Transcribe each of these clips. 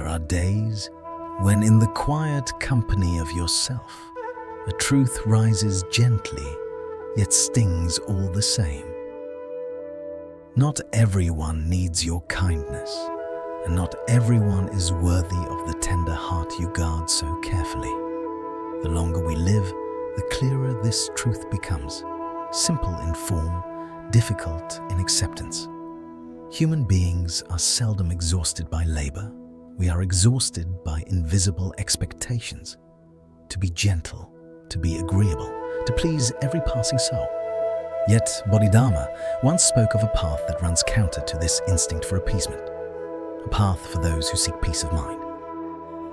There are days when in the quiet company of yourself, a truth rises gently, yet stings all the same. Not everyone needs your kindness, and not everyone is worthy of the tender heart you guard so carefully. The longer we live, the clearer this truth becomes, simple in form, difficult in acceptance. Human beings are seldom exhausted by labor. We are exhausted by invisible expectations. To be gentle, to be agreeable, to please every passing soul. Yet Bodhidharma once spoke of a path that runs counter to this instinct for appeasement, a path for those who seek peace of mind.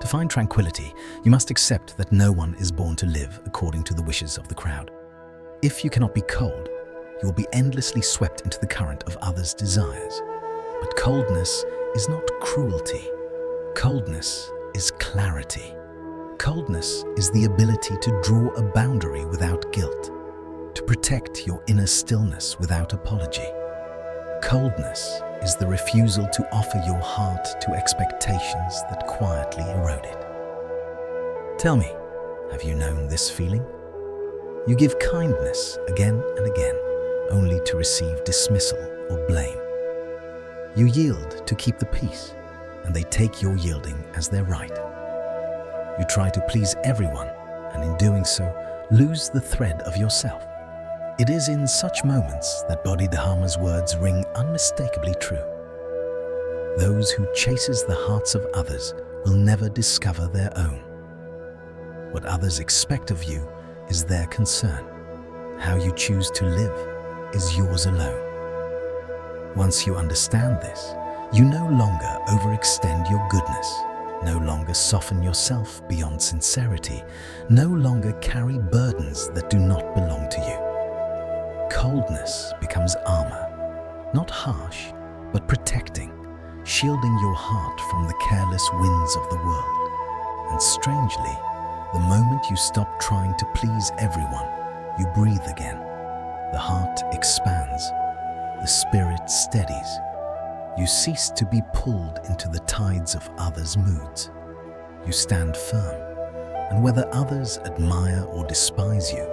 To find tranquility, you must accept that no one is born to live according to the wishes of the crowd. If you cannot be cold, you will be endlessly swept into the current of others' desires. But coldness is not cruelty. Coldness is clarity. Coldness is the ability to draw a boundary without guilt, to protect your inner stillness without apology. Coldness is the refusal to offer your heart to expectations that quietly erode it. Tell me, have you known this feeling? You give kindness again and again, only to receive dismissal or blame. You yield to keep the peace, and they take your yielding as their right. You try to please everyone, and in doing so, lose the thread of yourself. It is in such moments that Bodhidharma's words ring unmistakably true. Those who chases the hearts of others will never discover their own. What others expect of you is their concern. How you choose to live is yours alone. Once you understand this, you no longer overextend your goodness, no longer soften yourself beyond sincerity, no longer carry burdens that do not belong to you. Coldness becomes armor, not harsh, but protecting, shielding your heart from the careless winds of the world. And strangely, the moment you stop trying to please everyone, you breathe again. The heart expands, the spirit steadies. You cease to be pulled into the tides of others' moods. You stand firm, and whether others admire or despise you,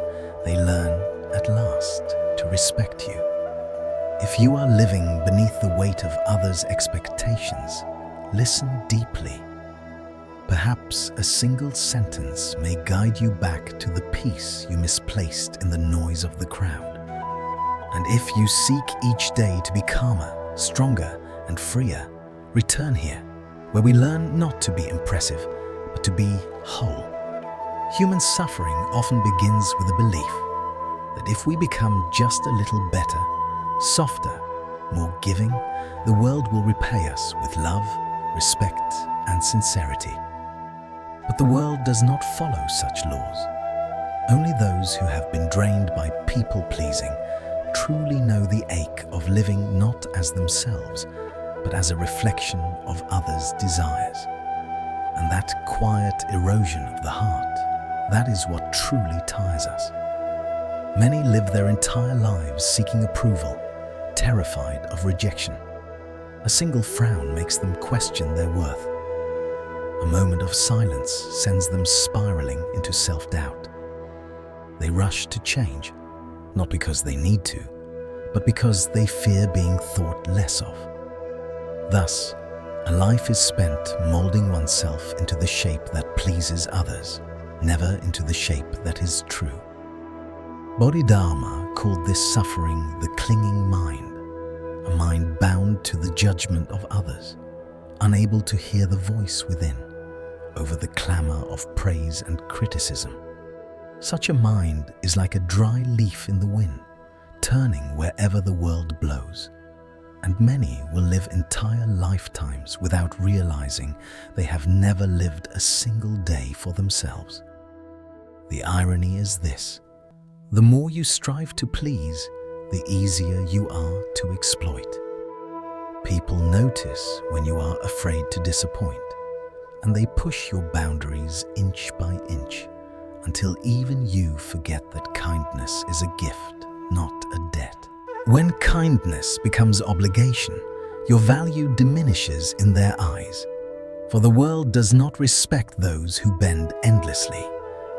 they learn at last to respect you. If you are living beneath the weight of others' expectations, listen deeply. Perhaps a single sentence may guide you back to the peace you misplaced in the noise of the crowd. And if you seek each day to be calmer, stronger, and freer, return here, where we learn not to be impressive, but to be whole. Human suffering often begins with a belief that if we become just a little better, softer, more giving, the world will repay us with love, respect, and sincerity. But the world does not follow such laws. Only those who have been drained by people-pleasing truly know the ache of living not as themselves, but as a reflection of others' desires. And that quiet erosion of the heart, that is what truly ties us. Many live their entire lives seeking approval, terrified of rejection. A single frown makes them question their worth. A moment of silence sends them spiraling into self-doubt. They rush to change, not because they need to, but because they fear being thought less of. Thus, a life is spent molding oneself into the shape that pleases others, never into the shape that is true. Bodhidharma called this suffering the clinging mind, a mind bound to the judgment of others, unable to hear the voice within, over the clamor of praise and criticism. Such a mind is like a dry leaf in the wind, turning wherever the world blows. And many will live entire lifetimes without realizing they have never lived a single day for themselves. The irony is this: the more you strive to please, the easier you are to exploit. People notice when you are afraid to disappoint, and they push your boundaries inch by inch, until even you forget that kindness is a gift, not a debt. When kindness becomes obligation, your value diminishes in their eyes. For the world does not respect those who bend endlessly.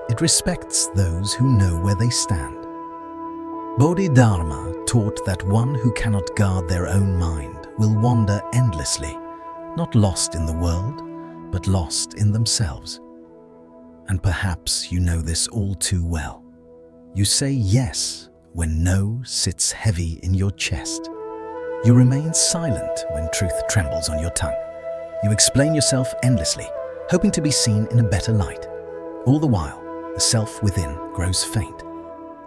It respects those who know where they stand. Bodhidharma taught that one who cannot guard their own mind will wander endlessly, not lost in the world, but lost in themselves. And perhaps you know this all too well. You say yes when no sits heavy in your chest. You remain silent when truth trembles on your tongue. You explain yourself endlessly, hoping to be seen in a better light. All the while, the self within grows faint.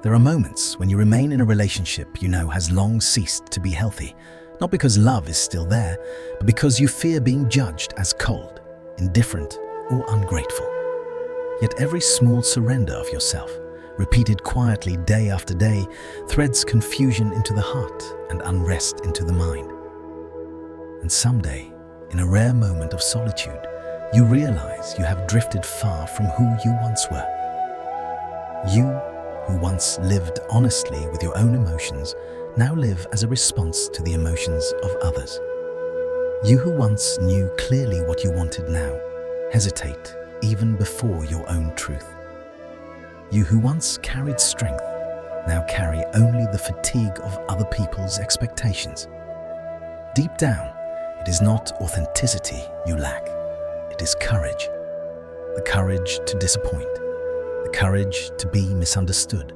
There are moments when you remain in a relationship you know has long ceased to be healthy, not because love is still there, but because you fear being judged as cold, indifferent, or ungrateful. Yet every small surrender of yourself, repeated quietly day after day, threads confusion into the heart and unrest into the mind. And someday, in a rare moment of solitude, you realize you have drifted far from who you once were. You, who once lived honestly with your own emotions, now live as a response to the emotions of others. You who once knew clearly what you wanted now, hesitate even before your own truth. You who once carried strength, now carry only the fatigue of other people's expectations. Deep down, it is not authenticity you lack, it is courage. The courage to disappoint, the courage to be misunderstood,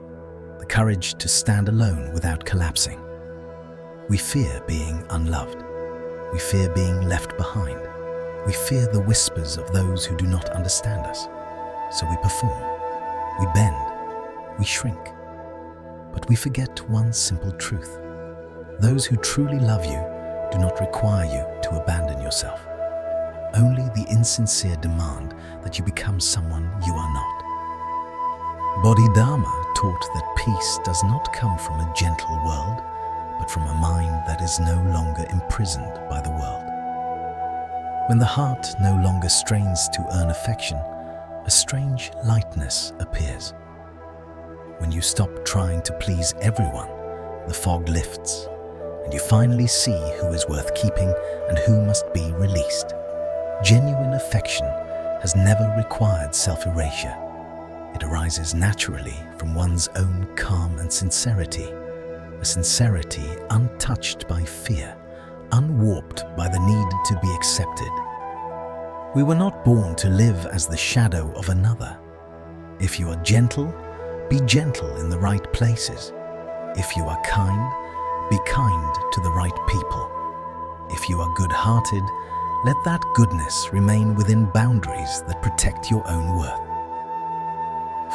the courage to stand alone without collapsing. We fear being unloved. We fear being left behind. We fear the whispers of those who do not understand us. So we perform, we bend, we shrink. But we forget one simple truth. Those who truly love you do not require you to abandon yourself. Only the insincere demand that you become someone you are not. Bodhidharma taught that peace does not come from a gentle world, but from a mind that is no longer imprisoned by the world. When the heart no longer strains to earn affection, a strange lightness appears. When you stop trying to please everyone, the fog lifts, and you finally see who is worth keeping and who must be released. Genuine affection has never required self-erasure. It arises naturally from one's own calm and sincerity, a sincerity untouched by fear, unwarped by the need to be accepted. We were not born to live as the shadow of another. If you are gentle, be gentle in the right places. If you are kind, be kind to the right people. If you are good-hearted, let that goodness remain within boundaries that protect your own worth.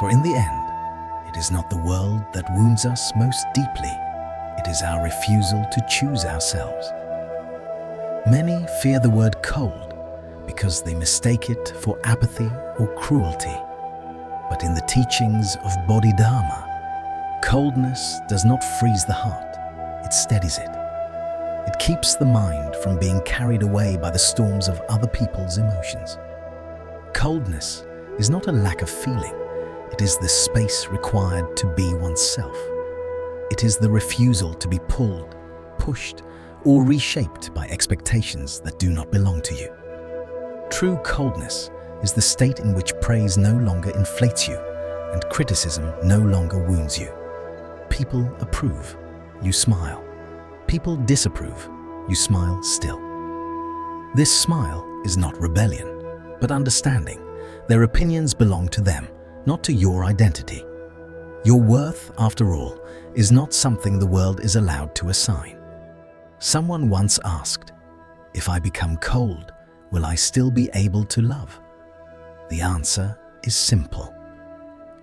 For in the end, it is not the world that wounds us most deeply. It is our refusal to choose ourselves. Many fear the word cold because they mistake it for apathy or cruelty. But in the teachings of Bodhidharma, coldness does not freeze the heart, it steadies it. It keeps the mind from being carried away by the storms of other people's emotions. Coldness is not a lack of feeling, it is the space required to be oneself. It is the refusal to be pulled, pushed, or reshaped by expectations that do not belong to you. True coldness is the state in which praise no longer inflates you and criticism no longer wounds you. People approve, you smile. People disapprove, you smile still. This smile is not rebellion, but understanding. Their opinions belong to them, not to your identity. Your worth, after all, is not something the world is allowed to assign. Someone once asked, "If I become cold, will I still be able to love?" The answer is simple.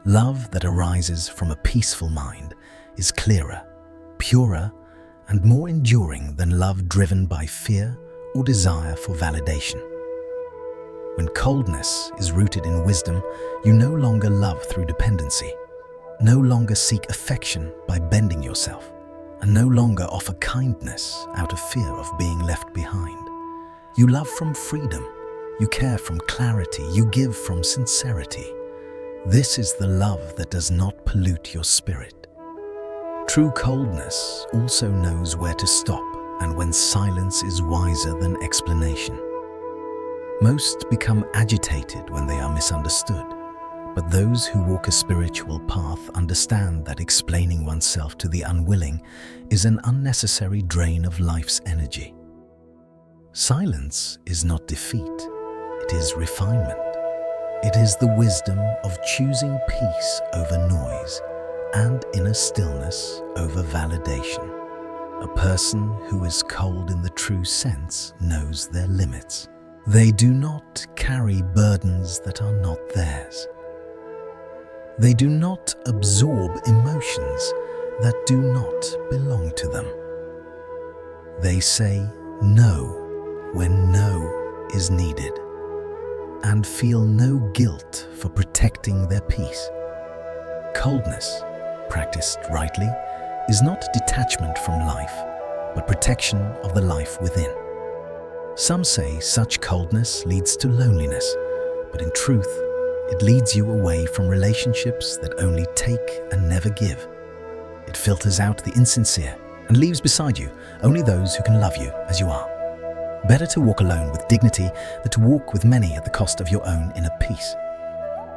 Love that arises from a peaceful mind is clearer, purer, and more enduring than love driven by fear or desire for validation. When coldness is rooted in wisdom, you no longer love through dependency, no longer seek affection by bending yourself, and no longer offer kindness out of fear of being left behind. You love from freedom, you care from clarity, you give from sincerity. This is the love that does not pollute your spirit. True coldness also knows where to stop and when silence is wiser than explanation. Most become agitated when they are misunderstood, but those who walk a spiritual path understand that explaining oneself to the unwilling is an unnecessary drain of life's energy. Silence is not defeat, it is refinement. It is the wisdom of choosing peace over noise and inner stillness over validation. A person who is cold in the true sense knows their limits. They do not carry burdens that are not theirs. They do not absorb emotions that do not belong to them. They say no when no is needed, and feel no guilt for protecting their peace. Coldness, practiced rightly, is not detachment from life, but protection of the life within. Some say such coldness leads to loneliness, but in truth, it leads you away from relationships that only take and never give. It filters out the insincere and leaves beside you only those who can love you as you are. Better to walk alone with dignity than to walk with many at the cost of your own inner peace.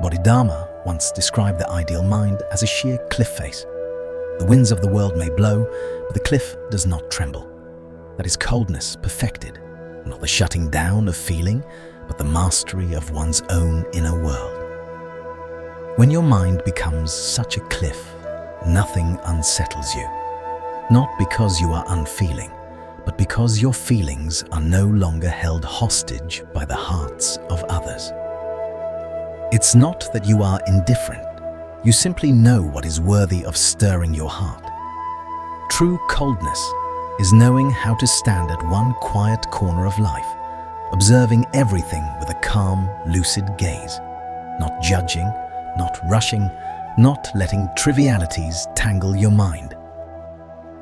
Bodhidharma once described the ideal mind as a sheer cliff face. The winds of the world may blow, but the cliff does not tremble. That is coldness perfected, not the shutting down of feeling, but the mastery of one's own inner world. When your mind becomes such a cliff, nothing unsettles you. Not because you are unfeeling, but because your feelings are no longer held hostage by the hearts of others. It's not that you are indifferent, you simply know what is worthy of stirring your heart. True coldness is knowing how to stand at one quiet corner of life, observing everything with a calm, lucid gaze, not judging, not rushing, not letting trivialities tangle your mind.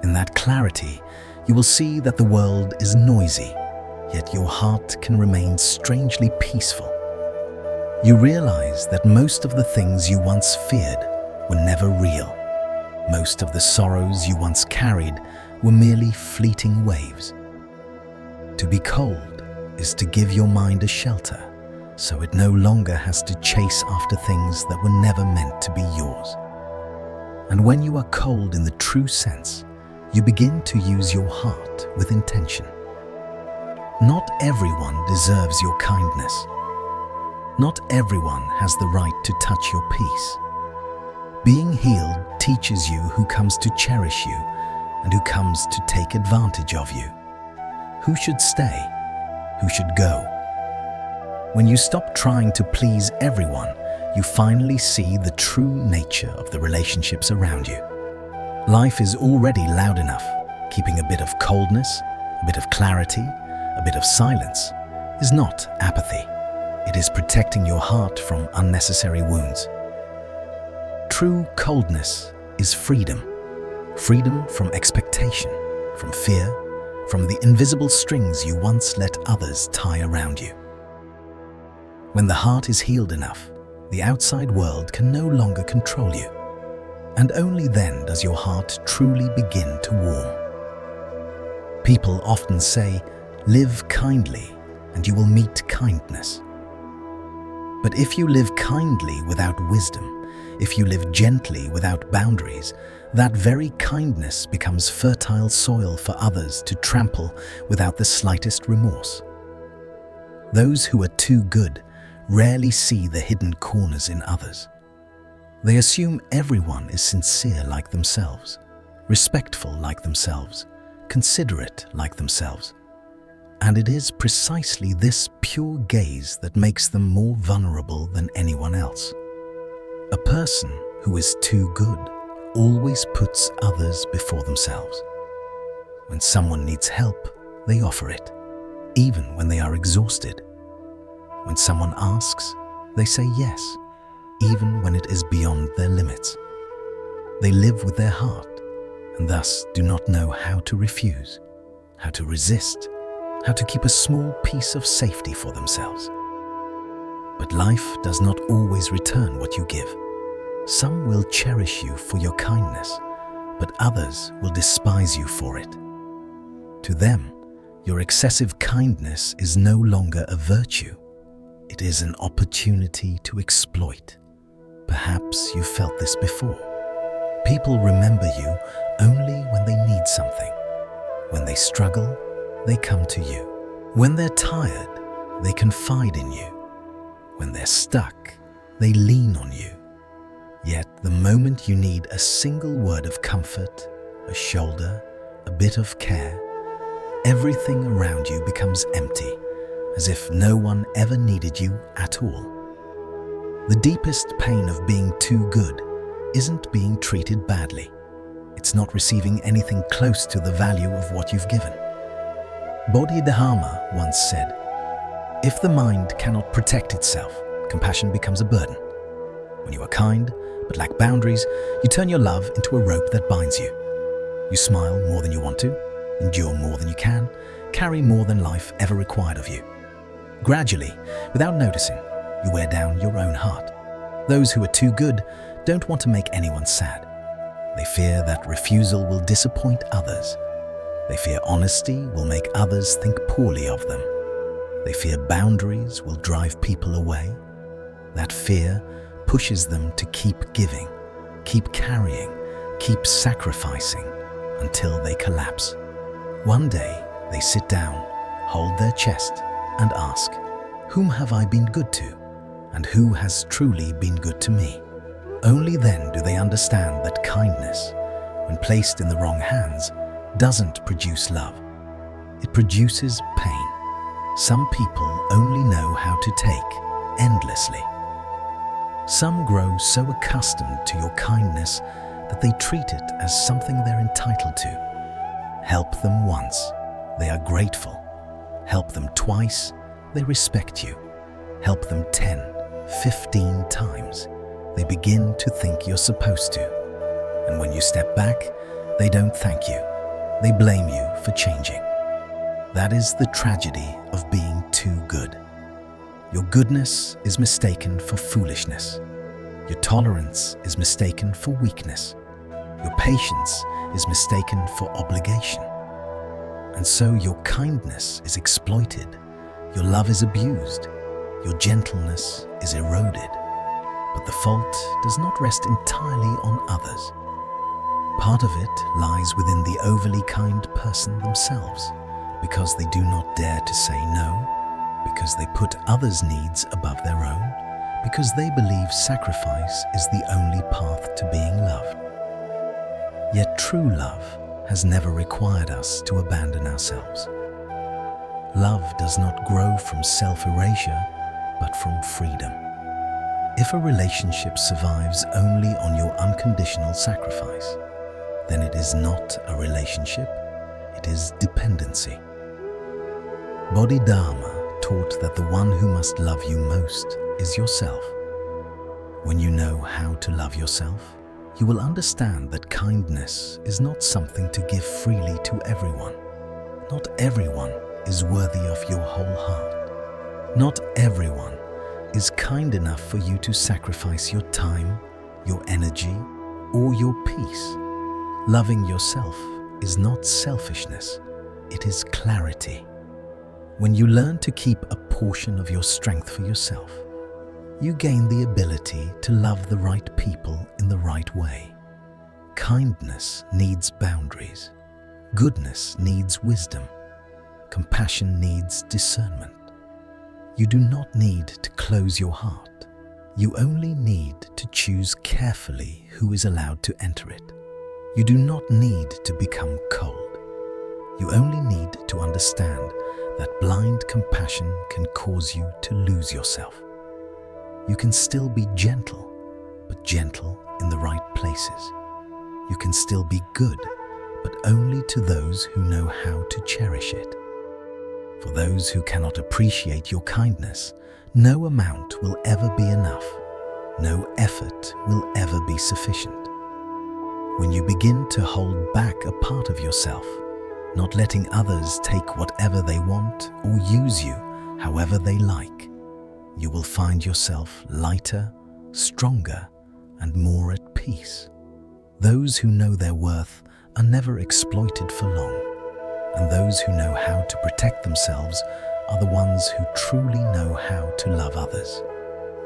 In that clarity, you will see that the world is noisy, yet your heart can remain strangely peaceful. You realize that most of the things you once feared were never real. Most of the sorrows you once carried were merely fleeting waves. To be cold is to give your mind a shelter, so it no longer has to chase after things that were never meant to be yours. And when you are cold in the true sense, you begin to use your heart with intention. Not everyone deserves your kindness. Not everyone has the right to touch your peace. Being healed teaches you who comes to cherish you and who comes to take advantage of you. Who should stay? Who should go? When you stop trying to please everyone, you finally see the true nature of the relationships around you. Life is already loud enough. Keeping a bit of coldness, a bit of clarity, a bit of silence is not apathy. It is protecting your heart from unnecessary wounds. True coldness is freedom. Freedom from expectation, from fear, from the invisible strings you once let others tie around you. When the heart is healed enough, the outside world can no longer control you. And only then does your heart truly begin to warm. People often say, live kindly and you will meet kindness. But if you live kindly without wisdom, if you live gently without boundaries, that very kindness becomes fertile soil for others to trample without the slightest remorse. Those who are too good rarely see the hidden corners in others. They assume everyone is sincere like themselves, respectful like themselves, considerate like themselves. And it is precisely this pure gaze that makes them more vulnerable than anyone else. A person who is too good always puts others before themselves. When someone needs help, they offer it, even when they are exhausted. When someone asks, they say yes, even when it is beyond their limits. They live with their heart and thus do not know how to refuse, how to resist, how to keep a small piece of safety for themselves. But life does not always return what you give. Some will cherish you for your kindness, but others will despise you for it. To them, your excessive kindness is no longer a virtue, It is an opportunity to exploit. Perhaps you felt this before. People remember you only when they need something. When they struggle, they come to you. When they're tired, they confide in you. When they're stuck, they lean on you. Yet the moment you need a single word of comfort, a shoulder, a bit of care, everything around you becomes empty, as if no one ever needed you at all. The deepest pain of being too good isn't being treated badly. It's not receiving anything close to the value of what you've given. Bodhidharma once said, "If the mind cannot protect itself, compassion becomes a burden. When you are kind but lack boundaries, you turn your love into a rope that binds you. You smile more than you want to, endure more than you can, carry more than life ever required of you. Gradually, without noticing, you wear down your own heart. Those who are too good don't want to make anyone sad. They fear that refusal will disappoint others. They fear honesty will make others think poorly of them. They fear boundaries will drive people away. That fear pushes them to keep giving, keep carrying, keep sacrificing until they collapse. One day, they sit down, hold their chest, and ask, "Whom have I been good to? And who has truly been good to me?" Only then do they understand that kindness, when placed in the wrong hands, doesn't produce love. It produces pain. Some people only know how to take endlessly. Some grow so accustomed to your kindness that they treat it as something they're entitled to. Help them once, they are grateful. Help them twice, they respect you. Help them 10, 15 times, they begin to think you're supposed to. And when you step back, they don't thank you. They blame you for changing. That is the tragedy of being too good. Your goodness is mistaken for foolishness. Your tolerance is mistaken for weakness. Your patience is mistaken for obligation. And so your kindness is exploited. Your love is abused. Your gentleness is eroded. But the fault does not rest entirely on others. Part of it lies within the overly kind person themselves, because they do not dare to say no, because they put others' needs above their own, because they believe sacrifice is the only path to being loved. Yet true love has never required us to abandon ourselves. Love does not grow from self-erasure, but from freedom. If a relationship survives only on your unconditional sacrifice, then it is not a relationship, it is dependency. Bodhidharma taught that the one who must love you most is yourself. When you know how to love yourself, you will understand that kindness is not something to give freely to everyone. Not everyone is worthy of your whole heart. Not everyone is kind enough for you to sacrifice your time, your energy, or your peace. Loving yourself is not selfishness, it is clarity. When you learn to keep a portion of your strength for yourself, you gain the ability to love the right people in the right way. Kindness needs boundaries. Goodness needs wisdom. Compassion needs discernment. You do not need to close your heart. You only need to choose carefully who is allowed to enter it. You do not need to become cold. You only need to understand that blind compassion can cause you to lose yourself. You can still be gentle, but gentle in the right places. You can still be good, but only to those who know how to cherish it. For those who cannot appreciate your kindness, no amount will ever be enough. No effort will ever be sufficient. When you begin to hold back a part of yourself, not letting others take whatever they want or use you however they like, you will find yourself lighter, stronger, and more at peace. Those who know their worth are never exploited for long, and those who know how to protect themselves are the ones who truly know how to love others.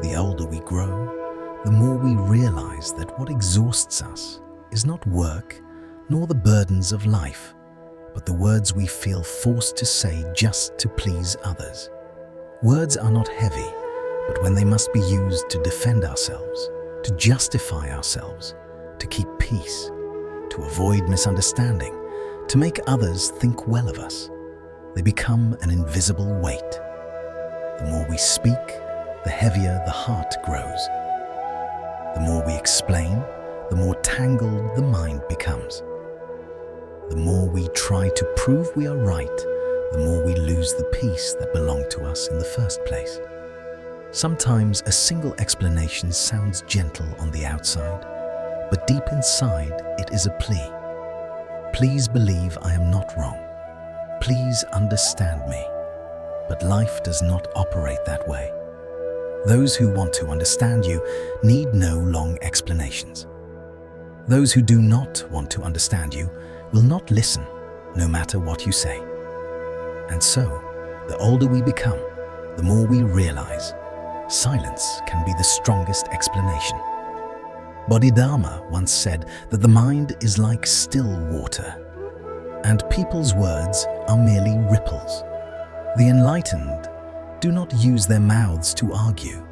The older we grow, the more we realize that what exhausts us is not work nor the burdens of life, but the words we feel forced to say just to please others. Words are not heavy, but when they must be used to defend ourselves, to justify ourselves, to keep peace, to avoid misunderstanding, to make others think well of us, they become an invisible weight. The more we speak, the heavier the heart grows. The more we explain, the more tangled the mind becomes. The more we try to prove we are right, the more we lose the peace that belonged to us in the first place. Sometimes a single explanation sounds gentle on the outside, but deep inside it is a plea. Please believe I am not wrong. Please understand me. But life does not operate that way. Those who want to understand you need no long explanations. Those who do not want to understand you will not listen, no matter what you say. And so, the older we become, the more we realize silence can be the strongest explanation. Bodhidharma once said that the mind is like still water, and people's words are merely ripples. The enlightened do not use their mouths to argue,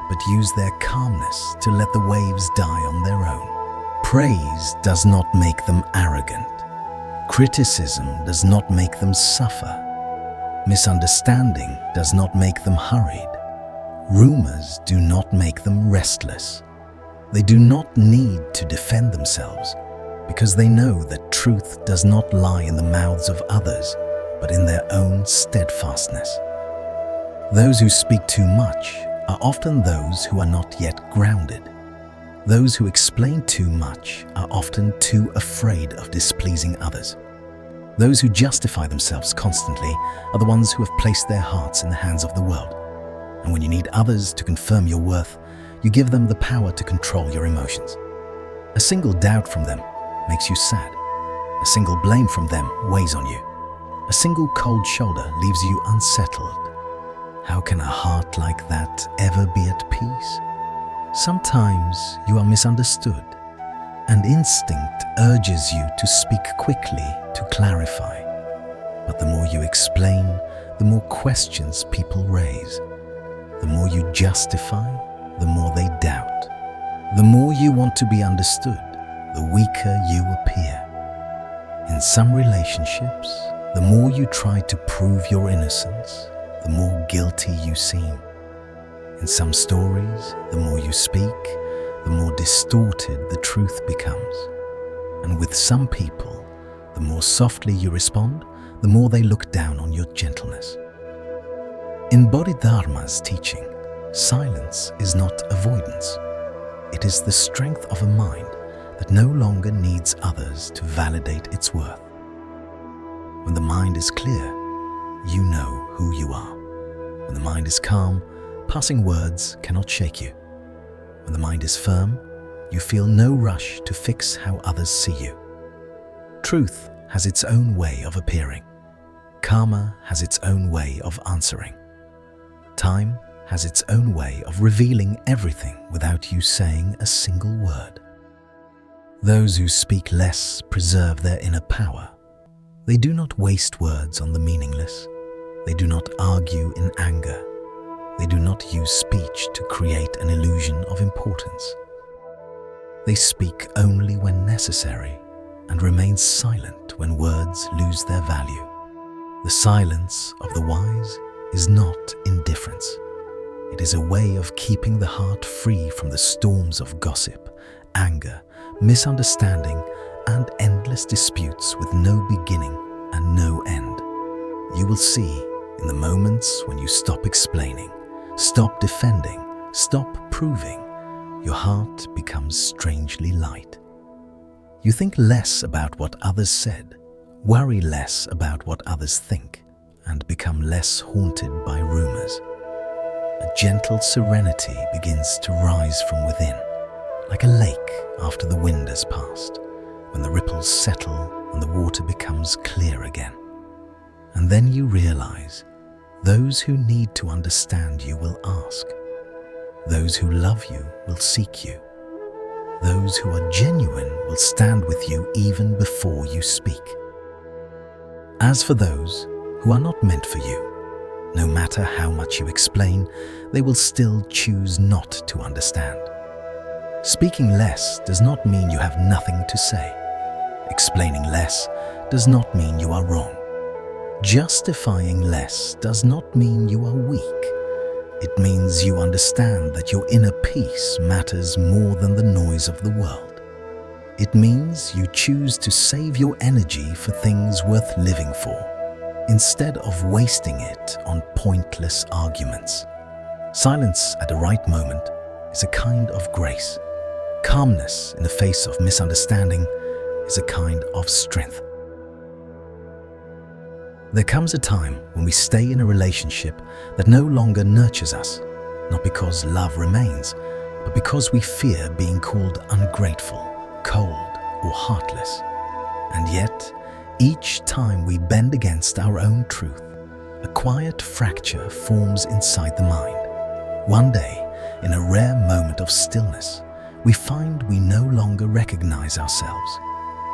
but use their calmness to let the waves die on their own. Praise does not make them arrogant. Criticism does not make them suffer. Misunderstanding does not make them hurried. Rumors do not make them restless. They do not need to defend themselves because they know that truth does not lie in the mouths of others, but in their own steadfastness. Those who speak too much are often those who are not yet grounded. Those who explain too much are often too afraid of displeasing others. Those who justify themselves constantly are the ones who have placed their hearts in the hands of the world. And when you need others to confirm your worth, you give them the power to control your emotions. A single doubt from them makes you sad. A single blame from them weighs on you. A single cold shoulder leaves you unsettled. How can a heart like that ever be at peace? Sometimes you are misunderstood, and instinct urges you to speak quickly to clarify. But the more you explain, the more questions people raise. The more you justify, the more they doubt. The more you want to be understood, the weaker you appear. In some relationships, the more you try to prove your innocence, the more guilty you seem. In some stories, the more you speak, the more distorted the truth becomes. And with some people, the more softly you respond, the more they look down on your gentleness. In Bodhidharma's teaching, silence is not avoidance. It is the strength of a mind that no longer needs others to validate its worth. When the mind is clear, you know who you are. When the mind is calm, passing words cannot shake you. When the mind is firm, you feel no rush to fix how others see you. Truth has its own way of appearing. Karma has its own way of answering. Time has its own way of revealing everything without you saying a single word. Those who speak less preserve their inner power. They do not waste words on the meaningless. They do not argue in anger. They do not use speech to create an illusion of importance. They speak only when necessary and remain silent when words lose their value. The silence of the wise is not indifference. It is a way of keeping the heart free from the storms of gossip, anger, misunderstanding, and endless disputes with no beginning and no end. You will see in the moments when you stop explaining, stop defending, stop proving, your heart becomes strangely light. You think less about what others said, worry less about what others think, and become less haunted by rumors. A gentle serenity begins to rise from within, like a lake after the wind has passed, when the ripples settle and the water becomes clear again. And then you realize Those who need to understand you will ask. Those who love you will seek you. Those who are genuine will stand with you even before you speak. As for those who are not meant for you, no matter how much you explain, they will still choose not to understand. Speaking less does not mean you have nothing to say. Explaining less does not mean you are wrong. Justifying less does not mean you are weak. It means you understand that your inner peace matters more than the noise of the world. It means you choose to save your energy for things worth living for, instead of wasting it on pointless arguments. Silence at the right moment is a kind of grace. Calmness in the face of misunderstanding is a kind of strength. There comes a time when we stay in a relationship that no longer nurtures us, not because love remains, but because we fear being called ungrateful, cold, or heartless. And yet, each time we bend against our own truth, a quiet fracture forms inside the mind. One day, in a rare moment of stillness, we find we no longer recognize ourselves.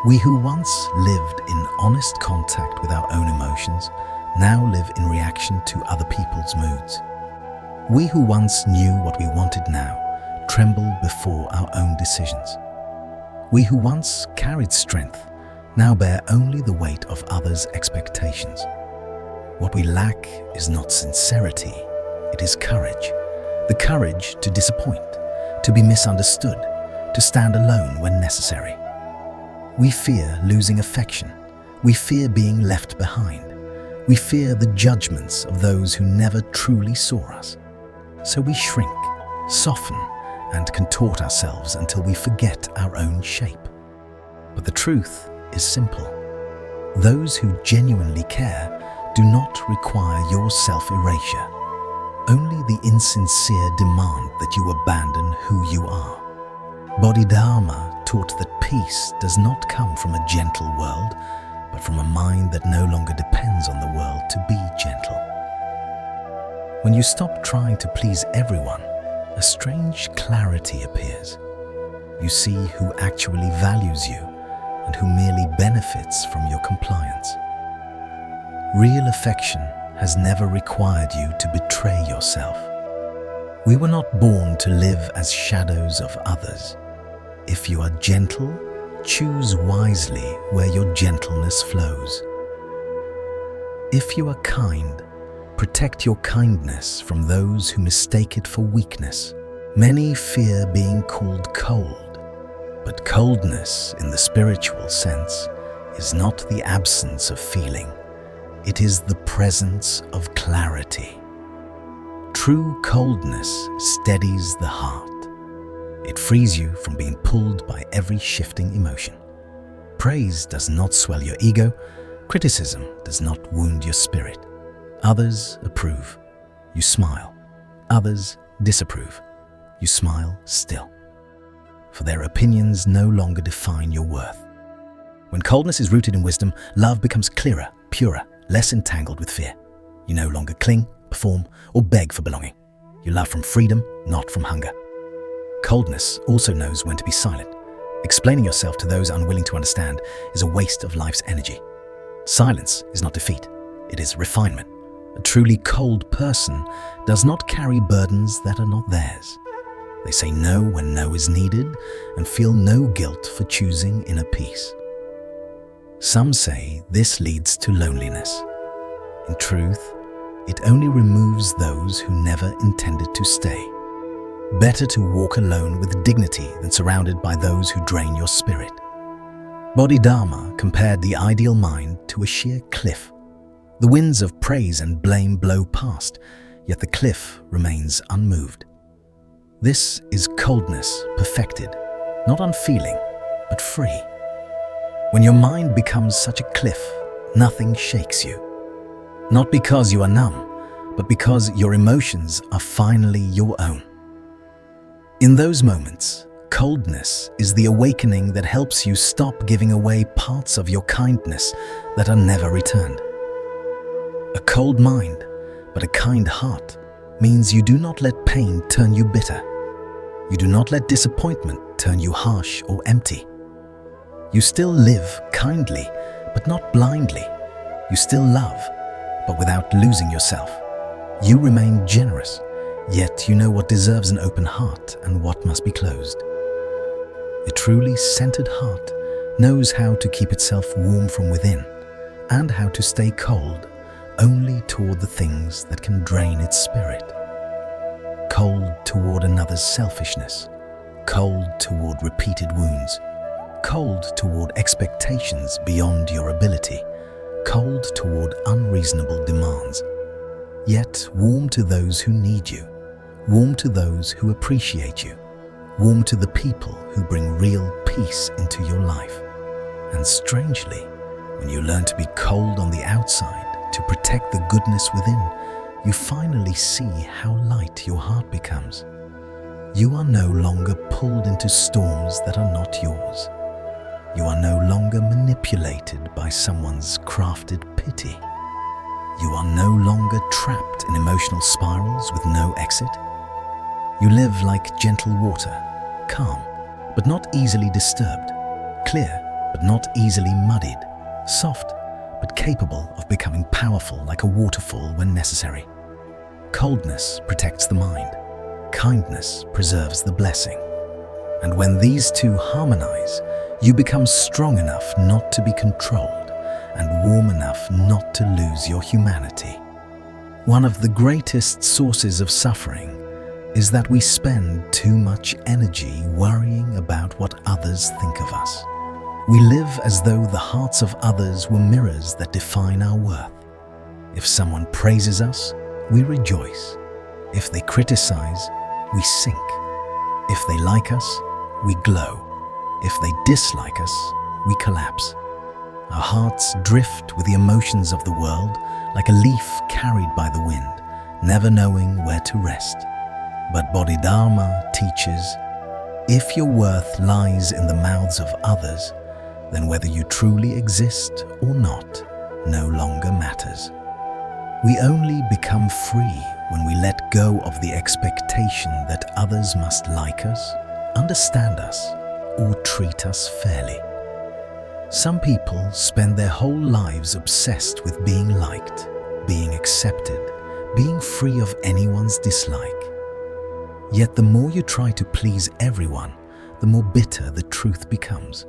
We who once lived in honest contact with our own emotions now live in reaction to other people's moods. We who once knew what we wanted now tremble before our own decisions. We who once carried strength now bear only the weight of others' expectations. What we lack is not sincerity, it is courage. The courage to disappoint, to be misunderstood, to stand alone when necessary. We fear losing affection. We fear being left behind. We fear the judgments of those who never truly saw us. So we shrink, soften, and contort ourselves until we forget our own shape. But the truth is simple. Those who genuinely care do not require your self-erasure. Only the insincere demand that you abandon who you are. Bodhidharma taught that peace does not come from a gentle world, but from a mind that no longer depends on the world to be gentle. When you stop trying to please everyone, a strange clarity appears. You see who actually values you and who merely benefits from your compliance. Real affection has never required you to betray yourself. We were not born to live as shadows of others. If you are gentle, choose wisely where your gentleness flows. If you are kind, protect your kindness from those who mistake it for weakness. Many fear being called cold, but coldness in the spiritual sense is not the absence of feeling. It is the presence of clarity. True coldness steadies the heart. It frees you from being pulled by every shifting emotion. Praise does not swell your ego. Criticism does not wound your spirit. Others approve. You smile. Others disapprove. You smile still. For their opinions no longer define your worth. When coldness is rooted in wisdom, love becomes clearer, purer, less entangled with fear. You no longer cling, perform, or beg for belonging. You love from freedom, not from hunger. Coldness also knows when to be silent. Explaining yourself to those unwilling to understand is a waste of life's energy. Silence is not defeat, it is refinement. A truly cold person does not carry burdens that are not theirs. They say no when no is needed and feel no guilt for choosing inner peace. Some say this leads to loneliness. In truth, it only removes those who never intended to stay. Better to walk alone with dignity than surrounded by those who drain your spirit. Bodhidharma compared the ideal mind to a sheer cliff. The winds of praise and blame blow past, yet the cliff remains unmoved. This is coldness perfected, not unfeeling, but free. When your mind becomes such a cliff, nothing shakes you. Not because you are numb, but because your emotions are finally your own. In those moments, coldness is the awakening that helps you stop giving away parts of your kindness that are never returned. A cold mind But a kind heart means you do not let pain turn you bitter. You do not let disappointment turn you harsh or empty. You still live kindly, but not blindly. You still love, but without losing yourself. You remain generous, yet you know what deserves an open heart and what must be closed. A truly centered heart knows how to keep itself warm from within and how to stay cold only toward the things that can drain its spirit. Cold toward another's selfishness, cold toward repeated wounds, cold toward expectations beyond your ability, cold toward unreasonable demands. Yet warm to those who need you, warm to those who appreciate you, warm to the people who bring real peace into your life. And strangely, when you learn to be cold on the outside to protect the goodness within, you finally see how light your heart becomes. You are no longer pulled into storms that are not yours. You are no longer manipulated by someone's crafted pity. You are no longer trapped in emotional spirals with no exit. You live like gentle water, calm, but not easily disturbed, clear, but not easily muddied, soft, but capable of becoming powerful like a waterfall when necessary. Coldness protects the mind. Kindness preserves the blessing. And when these two harmonize, you become strong enough not to be controlled and warm enough not to lose your humanity. One of the greatest sources of suffering is that we spend too much energy worrying about what others think of us. We live as though the hearts of others were mirrors that define our worth. If someone praises us, we rejoice. If they criticize, we sink. If they like us, we glow. If they dislike us, we collapse. Our hearts drift with the emotions of the world like a leaf carried by the wind, never knowing where to rest. But Bodhidharma teaches, if your worth lies in the mouths of others, then whether you truly exist or not no longer matters. We only become free when we let go of the expectation that others must like us, understand us, or treat us fairly. Some people spend their whole lives obsessed with being liked, being accepted, being free of anyone's dislike. Yet the more you try to please everyone, the more bitter the truth becomes.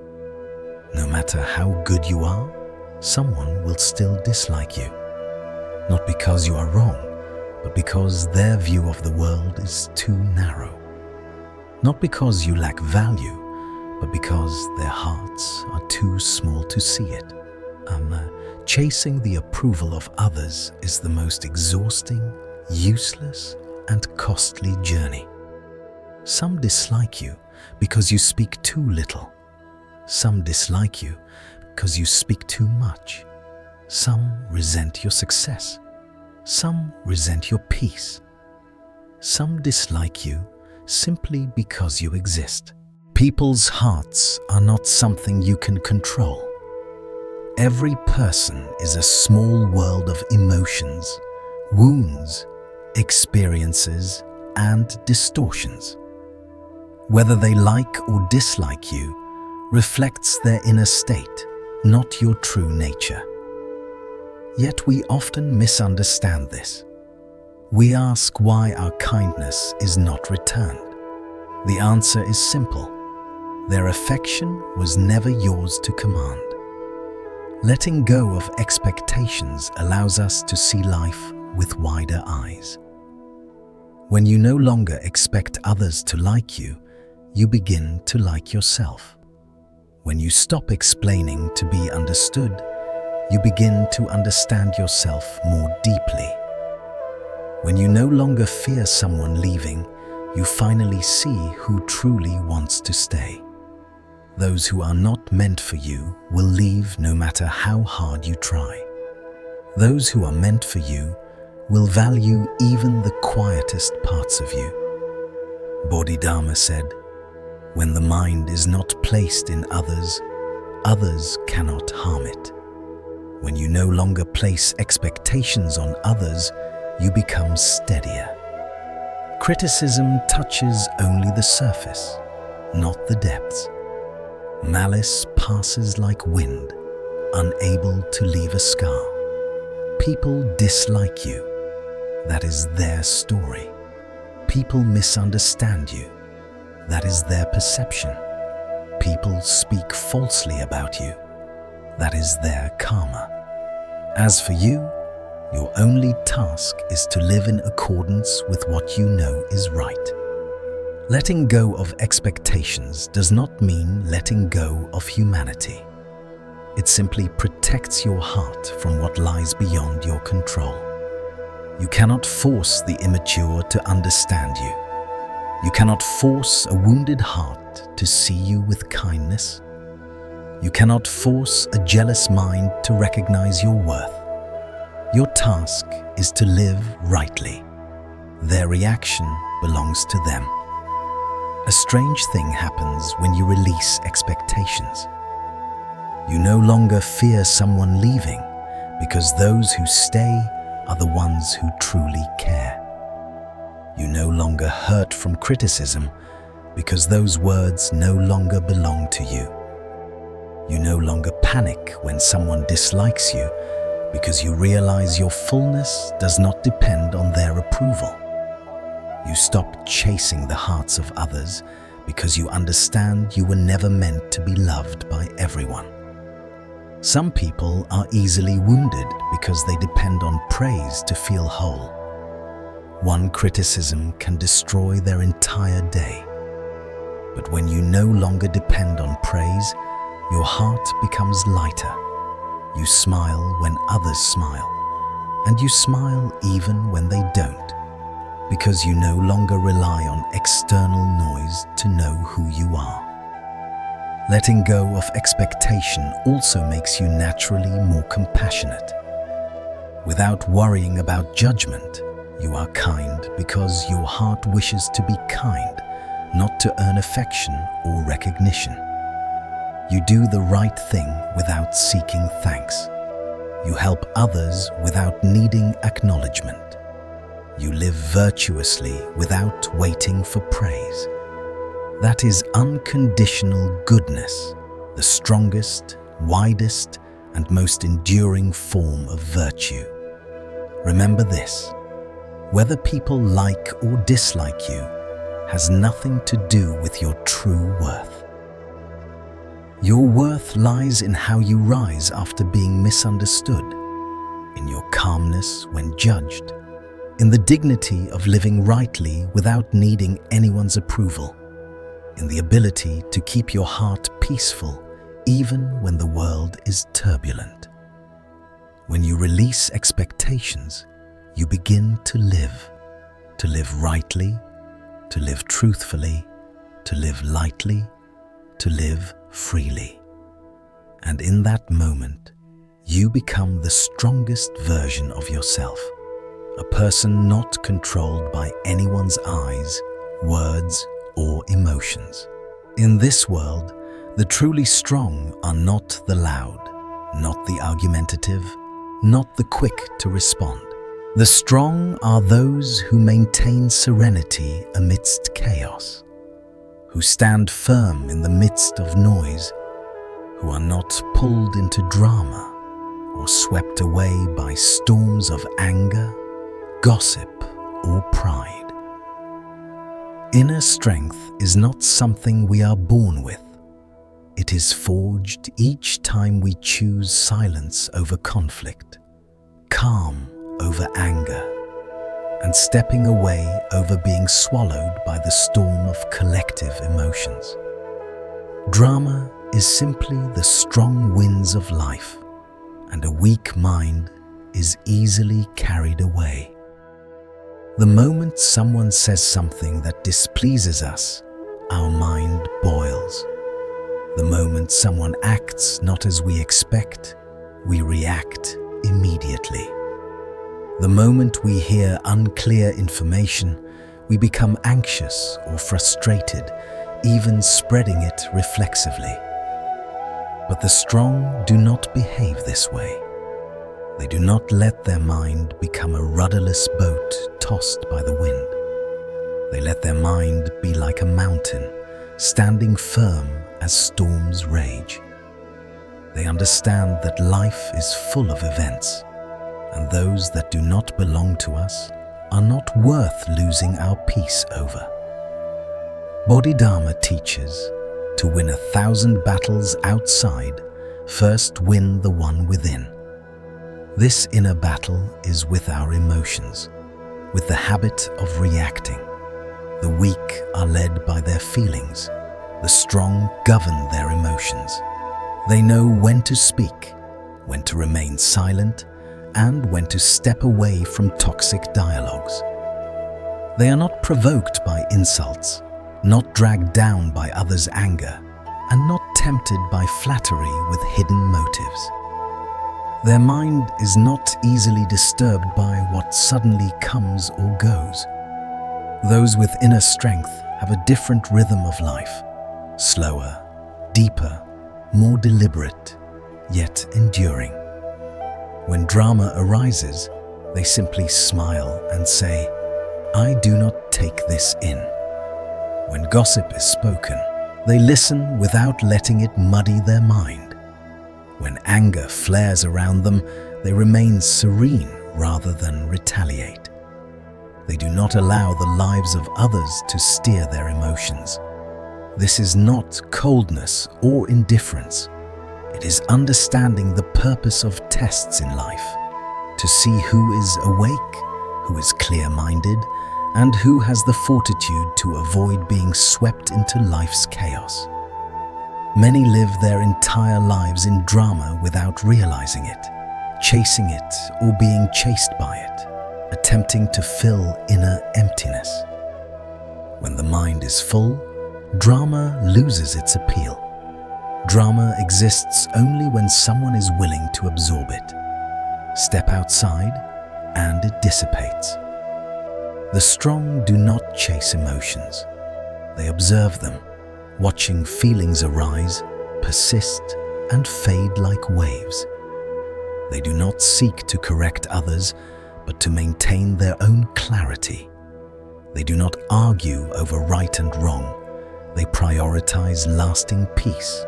No matter how good you are, someone will still dislike you. Not because you are wrong, but because their view of the world is too narrow. Not because you lack value, but because their hearts are too small to see it. Chasing the approval of others is the most exhausting, useless, and costly journey. Some dislike you because you speak too little. Some dislike you because you speak too much. Some resent your success. Some resent your peace. Some dislike you simply because you exist. People's hearts are not something you can control. Every person is a small world of emotions, wounds, experiences, and distortions. Whether they like or dislike you reflects their inner state, not your true nature. Yet we often misunderstand this. We ask why our kindness is not returned. The answer is simple. Their affection was never yours to command. Letting go of expectations allows us to see life with wider eyes. When you no longer expect others to like you, you begin to like yourself. When you stop explaining to be understood, you begin to understand yourself more deeply. When you no longer fear someone leaving, you finally see who truly wants to stay. Those who are not meant for you will leave no matter how hard you try. Those who are meant for you will value even the quietest parts of you. Bodhidharma said, when the mind is not placed in others, others cannot harm it. When you no longer place expectations on others, you become steadier. Criticism touches only the surface, not the depths. Malice passes like wind, unable to leave a scar. People dislike you. That is their story. People misunderstand you. That is their perception. People speak falsely about you. That is their karma. As for you, your only task is to live in accordance with what you know is right. Letting go of expectations does not mean letting go of humanity. It simply protects your heart from what lies beyond your control. You cannot force the immature to understand you. You cannot force a wounded heart to see you with kindness. You cannot force a jealous mind to recognize your worth. Your task is to live rightly. Their reaction belongs to them. A strange thing happens when you release expectations. You no longer fear someone leaving because those who stay are the ones who truly care. You no longer hurt from criticism because those words no longer belong to you. You no longer panic when someone dislikes you because you realize your fullness does not depend on their approval. You stop chasing the hearts of others because you understand you were never meant to be loved by everyone. Some people are easily wounded because they depend on praise to feel whole. One criticism can destroy their entire day. But when you no longer depend on praise, your heart becomes lighter. You smile when others smile, and you smile even when they don't, because you no longer rely on external noise to know who you are. Letting go of expectation also makes you naturally more compassionate. Without worrying about judgment, you are kind because your heart wishes to be kind, not to earn affection or recognition. You do the right thing without seeking thanks. You help others without needing acknowledgement. You live virtuously without waiting for praise. That is unconditional goodness, the strongest, widest, and most enduring form of virtue. Remember this: whether people like or dislike you has nothing to do with your true worth. Your worth lies in how you rise after being misunderstood, in your calmness when judged, in the dignity of living rightly without needing anyone's approval, in the ability to keep your heart peaceful even when the world is turbulent. When you release expectations, you begin to live rightly, to live truthfully, to live lightly, to live freely. And in that moment, you become the strongest version of yourself, a person not controlled by anyone's eyes, words, or emotions. In this world, the truly strong are not the loud, not the argumentative, not the quick to respond. The strong are those who maintain serenity amidst chaos, who stand firm in the midst of noise, who are not pulled into drama or swept away by storms of anger, gossip, or pride. Inner strength is not something we are born with. It is forged each time we choose silence over conflict, calm over anger, and stepping away over being swallowed by the storm of collective emotions. Drama is simply the strong winds of life, and a weak mind is easily carried away. The moment someone says something that displeases us, our mind boils. The moment someone acts not as we expect, we react immediately. The moment we hear unclear information, we become anxious or frustrated, even spreading it reflexively. But the strong do not behave this way. They do not let their mind become a rudderless boat tossed by the wind. They let their mind be like a mountain, standing firm as storms rage. They understand that life is full of events, and those that do not belong to us are not worth losing our peace over. Bodhidharma teaches, to win 1,000 battles outside, first win the one within. This inner battle is with our emotions, with the habit of reacting. The weak are led by their feelings. The strong govern their emotions. They know when to speak, when to remain silent, and when to step away from toxic dialogues. They are not provoked by insults, not dragged down by others' anger, and not tempted by flattery with hidden motives. Their mind is not easily disturbed by what suddenly comes or goes. Those with inner strength have a different rhythm of life, slower, deeper, more deliberate, yet enduring. When drama arises, they simply smile and say, "I do not take this in." When gossip is spoken, they listen without letting it muddy their mind. When anger flares around them, they remain serene rather than retaliate. They do not allow the lives of others to steer their emotions. This is not coldness or indifference. It is understanding the purpose of tests in life, to see who is awake, who is clear-minded, and who has the fortitude to avoid being swept into life's chaos. Many live their entire lives in drama without realizing it, chasing it or being chased by it, attempting to fill inner emptiness. When the mind is full, drama loses its appeal. Drama exists only when someone is willing to absorb it. Step outside, and it dissipates. The strong do not chase emotions. They observe them, watching feelings arise, persist, and fade like waves. They do not seek to correct others, but to maintain their own clarity. They do not argue over right and wrong. They prioritize lasting peace.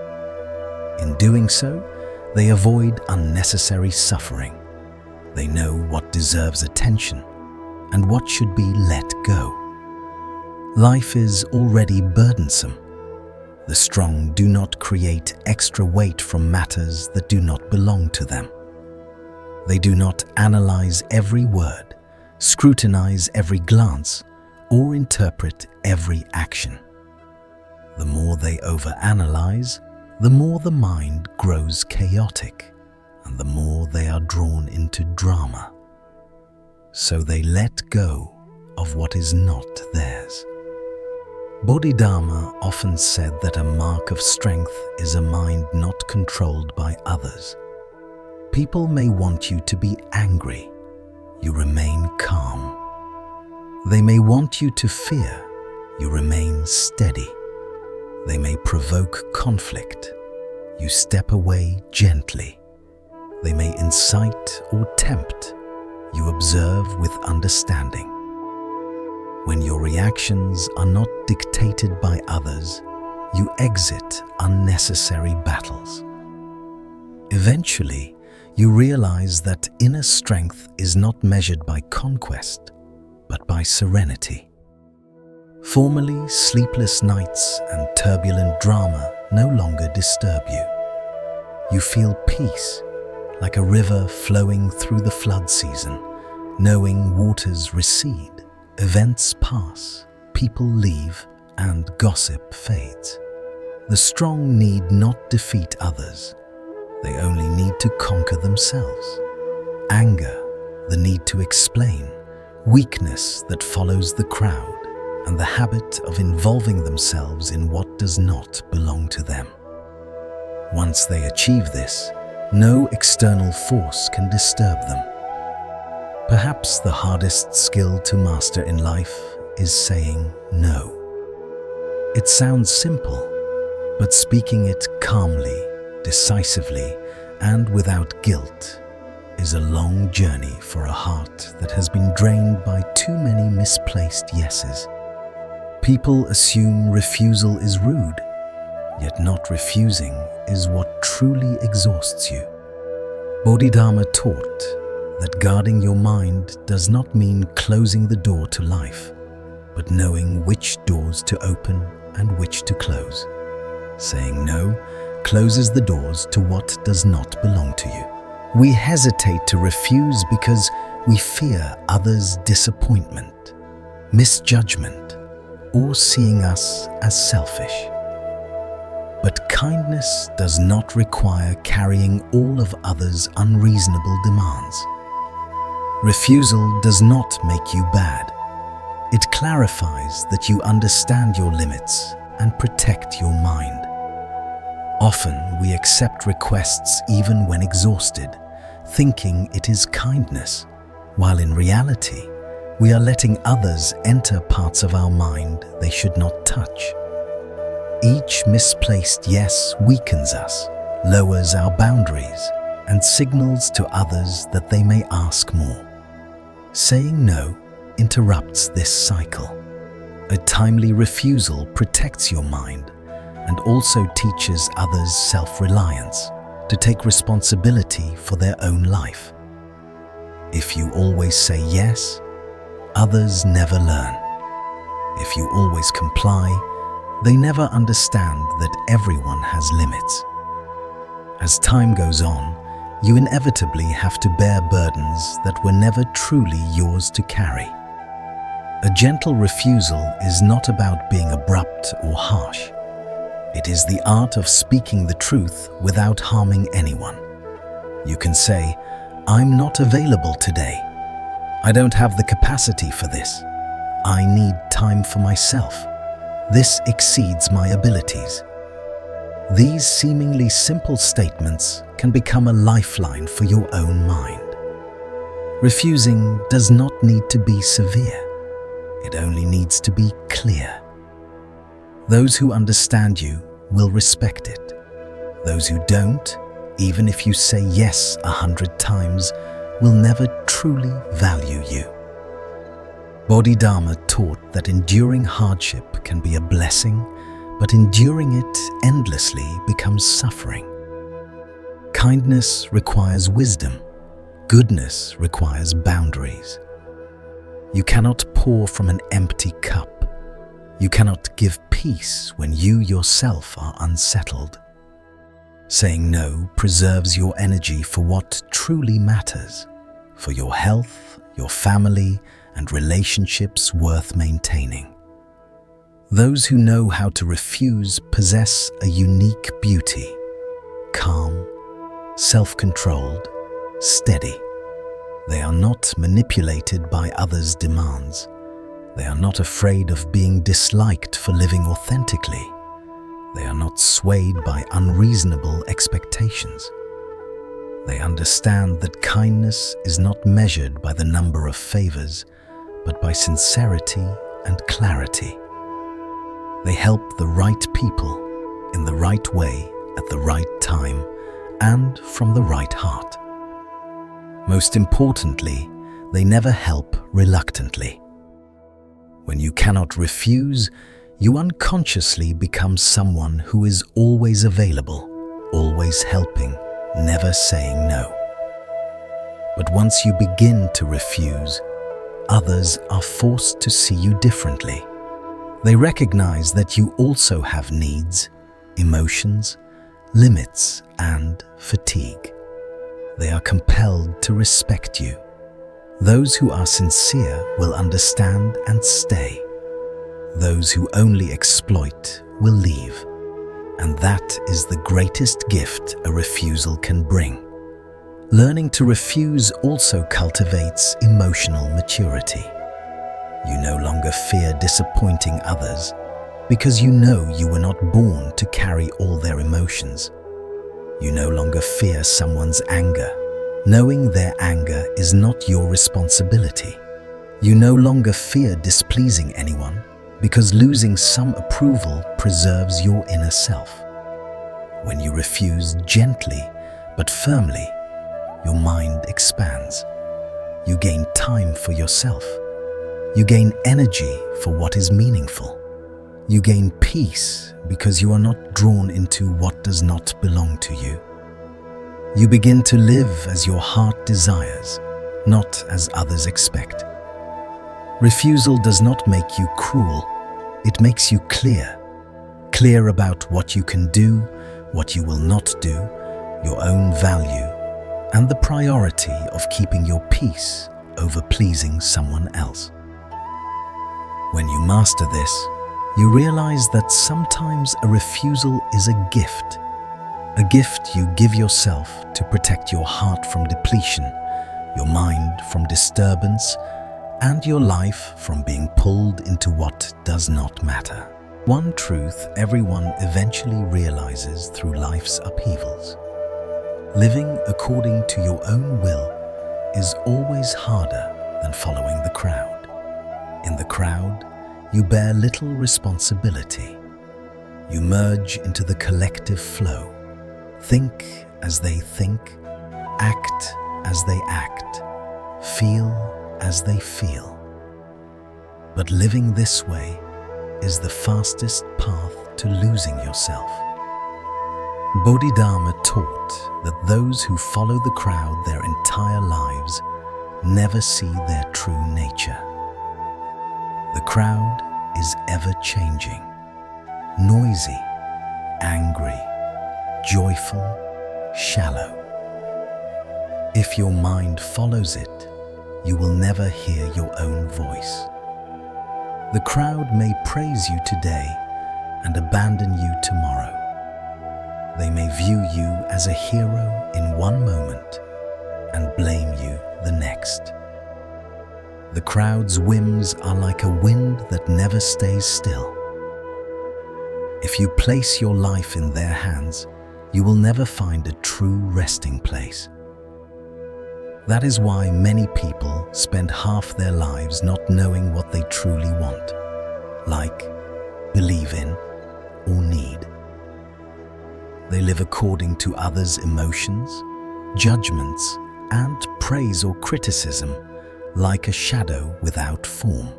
In doing so, they avoid unnecessary suffering. They know what deserves attention and what should be let go. Life is already burdensome. The strong do not create extra weight from matters that do not belong to them. They do not analyze every word, scrutinize every glance, or interpret every action. The more they overanalyze, the more the mind grows chaotic, and the more they are drawn into drama. So they let go of what is not theirs. Bodhidharma often said that a mark of strength is a mind not controlled by others. People may want you to be angry. You remain calm. They may want you to fear. You remain steady. They may provoke conflict. You step away gently. They may incite or tempt. You observe with understanding. When your reactions are not dictated by others, you exit unnecessary battles. Eventually, you realize that inner strength is not measured by conquest, but by serenity. Formerly, sleepless nights and turbulent drama no longer disturb you. You feel peace, like a river flowing through the flood season, knowing waters recede, events pass, people leave, and gossip fades. The strong need not defeat others. They only need to conquer themselves. Anger, the need to explain, weakness that follows the crowd, and the habit of involving themselves in what does not belong to them. Once they achieve this, no external force can disturb them. Perhaps the hardest skill to master in life is saying no. It sounds simple, but speaking it calmly, decisively, and without guilt is a long journey for a heart that has been drained by too many misplaced yeses. People assume refusal is rude, yet not refusing is what truly exhausts you. Bodhidharma taught that guarding your mind does not mean closing the door to life, but knowing which doors to open and which to close. Saying no closes the doors to what does not belong to you. We hesitate to refuse because we fear others' disappointment, misjudgment, or seeing us as selfish. But kindness does not require carrying all of others' unreasonable demands. Refusal does not make you bad. It clarifies that you understand your limits and protect your mind. Often we accept requests even when exhausted, thinking it is kindness, while in reality, we are letting others enter parts of our mind they should not touch. Each misplaced yes weakens us, lowers our boundaries, and signals to others that they may ask more. Saying no interrupts this cycle. A timely refusal protects your mind and also teaches others self-reliance, to take responsibility for their own life. If you always say yes, others never learn. If you always comply, they never understand that everyone has limits. As time goes on, you inevitably have to bear burdens that were never truly yours to carry. A gentle refusal is not about being abrupt or harsh. It is the art of speaking the truth without harming anyone. You can say, "I'm not available today. I don't have the capacity for this. I need time for myself. This exceeds my abilities." These seemingly simple statements can become a lifeline for your own mind. Refusing does not need to be severe. It only needs to be clear. Those who understand you will respect it. Those who don't, even if you say yes 100 times, will never truly value you. Bodhidharma taught that enduring hardship can be a blessing, but enduring it endlessly becomes suffering. Kindness requires wisdom. Goodness requires boundaries. You cannot pour from an empty cup. You cannot give peace when you yourself are unsettled. Saying no preserves your energy for what truly matters, for your health, your family, and relationships worth maintaining. Those who know how to refuse possess a unique beauty, calm, self-controlled, steady. They are not manipulated by others' demands. They are not afraid of being disliked for living authentically. They are not swayed by unreasonable expectations. They understand that kindness is not measured by the number of favors, but by sincerity and clarity. They help the right people in the right way at the right time and from the right heart. Most importantly, they never help reluctantly. When you cannot refuse, you unconsciously become someone who is always available, always helping, never saying no. But once you begin to refuse, others are forced to see you differently. They recognize that you also have needs, emotions, limits, and fatigue. They are compelled to respect you. Those who are sincere will understand and stay. Those who only exploit will leave. And that is the greatest gift a refusal can bring. Learning to refuse also cultivates emotional maturity. You no longer fear disappointing others because you know you were not born to carry all their emotions. You no longer fear someone's anger, knowing their anger is not your responsibility. You no longer fear displeasing anyone because losing some approval preserves your inner self. When you refuse gently but firmly, your mind expands. You gain time for yourself. You gain energy for what is meaningful. You gain peace because you are not drawn into what does not belong to you. You begin to live as your heart desires, not as others expect. Refusal does not make you cruel, it makes you clear. Clear about what you can do, what you will not do, your own value, and the priority of keeping your peace over pleasing someone else. When you master this, you realize that sometimes a refusal is a gift you give yourself to protect your heart from depletion, your mind from disturbance, and your life from being pulled into what does not matter. One truth everyone eventually realizes through life's upheavals: living according to your own will is always harder than following the crowd. In the crowd, you bear little responsibility. You merge into the collective flow. Think as they think, act as they act, feel as they feel. But living this way is the fastest path to losing yourself. Bodhidharma taught that those who follow the crowd their entire lives never see their true nature. The crowd is ever-changing, noisy, angry, joyful, shallow. If your mind follows it, you will never hear your own voice. The crowd may praise you today and abandon you tomorrow. They may view you as a hero in one moment and blame you the next. The crowd's whims are like a wind that never stays still. If you place your life in their hands, you will never find a true resting place. That is why many people spend half their lives not knowing what they truly want, like, believe in, or need. They live according to others' emotions, judgments, and praise or criticism, like a shadow without form.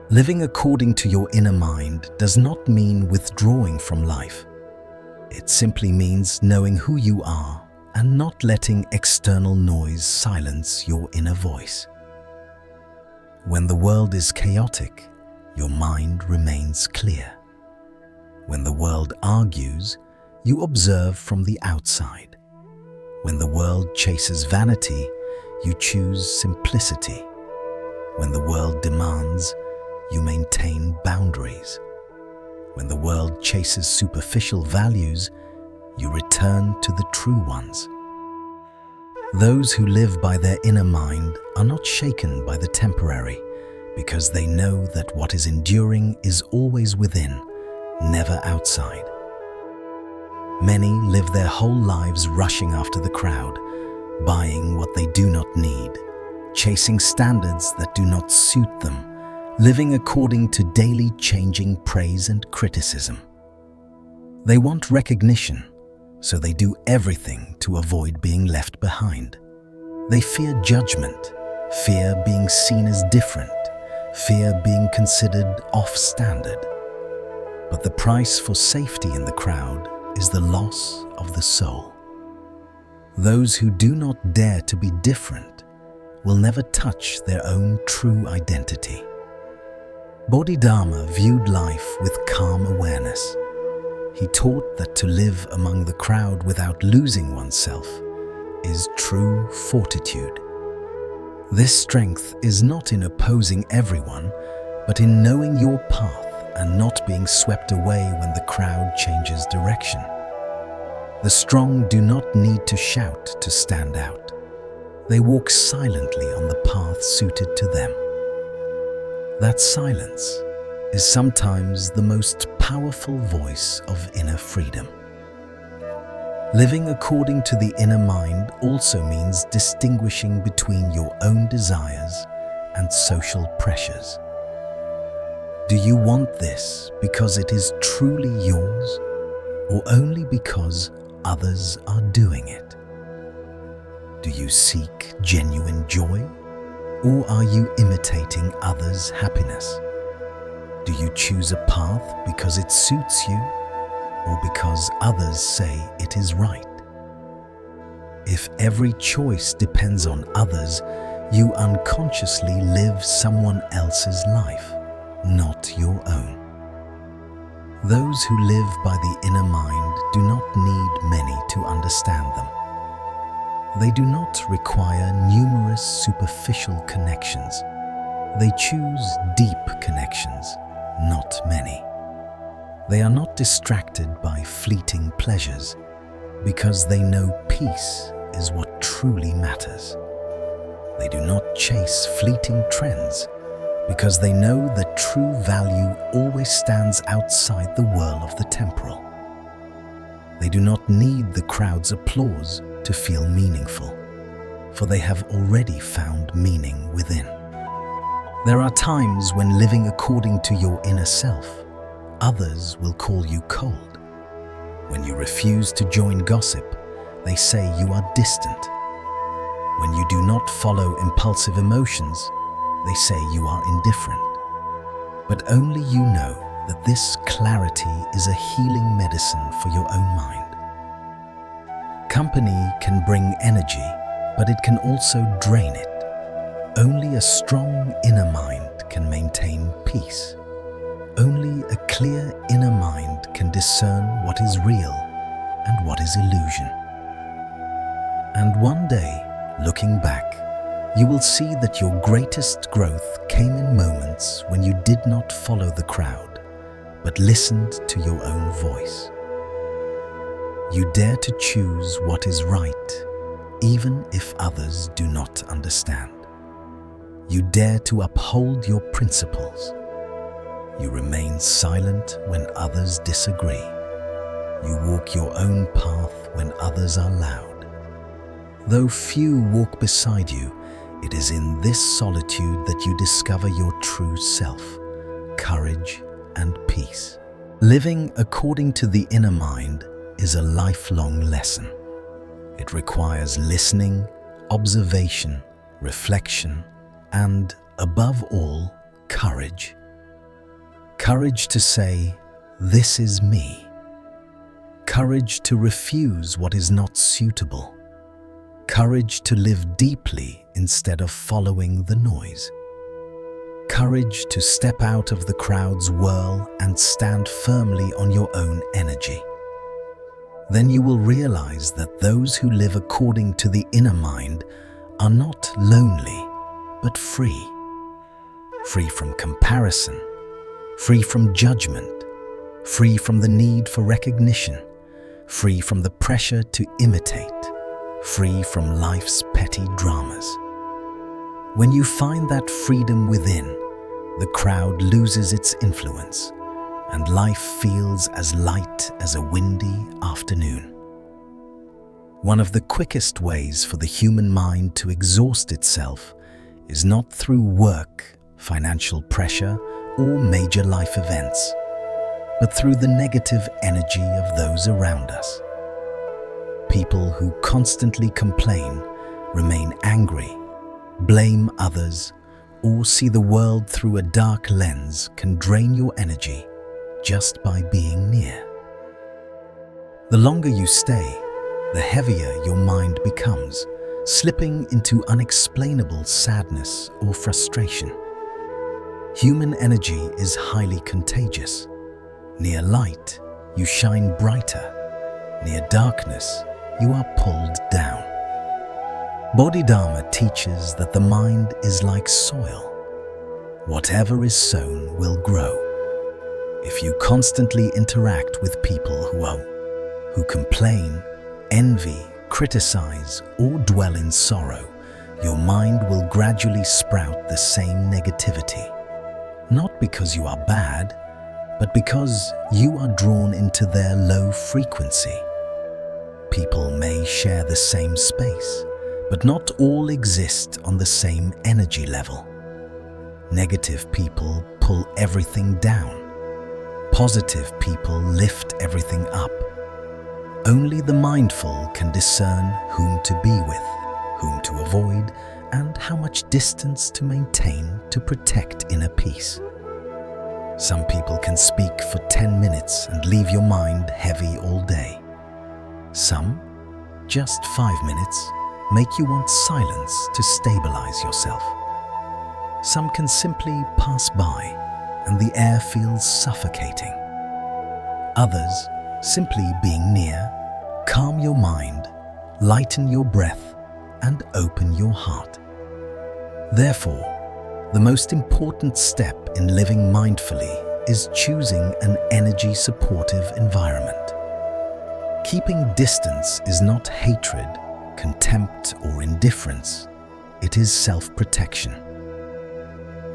Living according to your inner mind does not mean withdrawing from life. It simply means knowing who you are and not letting external noise silence your inner voice. When the world is chaotic, your mind remains clear. When the world argues, you observe from the outside. When the world chases vanity, you choose simplicity. When the world demands, you maintain boundaries. When the world chases superficial values, you return to the true ones. Those who live by their inner mind are not shaken by the temporary, because they know that what is enduring is always within, never outside. Many live their whole lives rushing after the crowd, buying what they do not need, chasing standards that do not suit them, living according to daily changing praise and criticism. They want recognition, so they do everything to avoid being left behind. They fear judgment, fear being seen as different, fear being considered off-standard. But the price for safety in the crowd is the loss of the soul. Those who do not dare to be different will never touch their own true identity. Bodhidharma viewed life with calm awareness. He taught that to live among the crowd without losing oneself is true fortitude. This strength is not in opposing everyone, but in knowing your path and not being swept away when the crowd changes direction. The strong do not need to shout to stand out. They walk silently on the path suited to them. That silence is sometimes the most powerful voice of inner freedom. Living according to the inner mind also means distinguishing between your own desires and social pressures. Do you want this because it is truly yours, or only because others are doing it? Do you seek genuine joy, or are you imitating others' happiness? Do you choose a path because it suits you, or because others say it is right? If every choice depends on others, you unconsciously live someone else's life, not your own. Those who live by the inner mind do not need many to understand them. They do not require numerous superficial connections. They choose deep connections, not many. They are not distracted by fleeting pleasures because they know peace is what truly matters. They do not chase fleeting trends because they know that true value always stands outside the whirl of the temporal. They do not need the crowd's applause to feel meaningful, for they have already found meaning within. There are times when living according to your inner self, others will call you cold. When you refuse to join gossip, they say you are distant. When you do not follow impulsive emotions, they say you are indifferent. But only you know that this clarity is a healing medicine for your own mind. Company can bring energy, but it can also drain it. Only a strong inner mind can maintain peace. Only a clear inner mind can discern what is real and what is illusion. And one day, looking back, you will see that your greatest growth came in moments when you did not follow the crowd, but listened to your own voice. You dare to choose what is right, even if others do not understand. You dare to uphold your principles. You remain silent when others disagree. You walk your own path when others are loud. Though few walk beside you, it is in this solitude that you discover your true self, courage and peace. Living according to the inner mind is a lifelong lesson. It requires listening, observation, reflection, and, above all, courage. Courage to say, "This is me." Courage to refuse what is not suitable. Courage to live deeply instead of following the noise. Courage to step out of the crowd's whirl and stand firmly on your own energy. Then you will realize that those who live according to the inner mind are not lonely, but free. Free from comparison, free from judgment, free from the need for recognition, free from the pressure to imitate, free from life's petty dramas. When you find that freedom within, the crowd loses its influence, and life feels as light as a windy afternoon. One of the quickest ways for the human mind to exhaust itself is not through work, financial pressure, or major life events, but through the negative energy of those around us. People who constantly complain, remain angry, blame others, or see the world through a dark lens can drain your energy just by being near. The longer you stay, the heavier your mind becomes, slipping into unexplainable sadness or frustration. Human energy is highly contagious. Near light, you shine brighter. Near darkness, you are pulled down. Bodhidharma teaches that the mind is like soil. Whatever is sown will grow. If you constantly interact with people who complain, envy, criticize, or dwell in sorrow, your mind will gradually sprout the same negativity. Not because you are bad, but because you are drawn into their low frequency. People may share the same space, but not all exist on the same energy level. Negative people pull everything down. Positive people lift everything up. Only the mindful can discern whom to be with, whom to avoid, and how much distance to maintain to protect inner peace. Some people can speak for 10 minutes and leave your mind heavy all day. Some, just 5 minutes, make you want silence to stabilize yourself. Some can simply pass by and the air feels suffocating. Others, simply being near, calm your mind, lighten your breath, and open your heart. Therefore, the most important step in living mindfully is choosing an energy-supportive environment. Keeping distance is not hatred, contempt, or indifference. It is self-protection.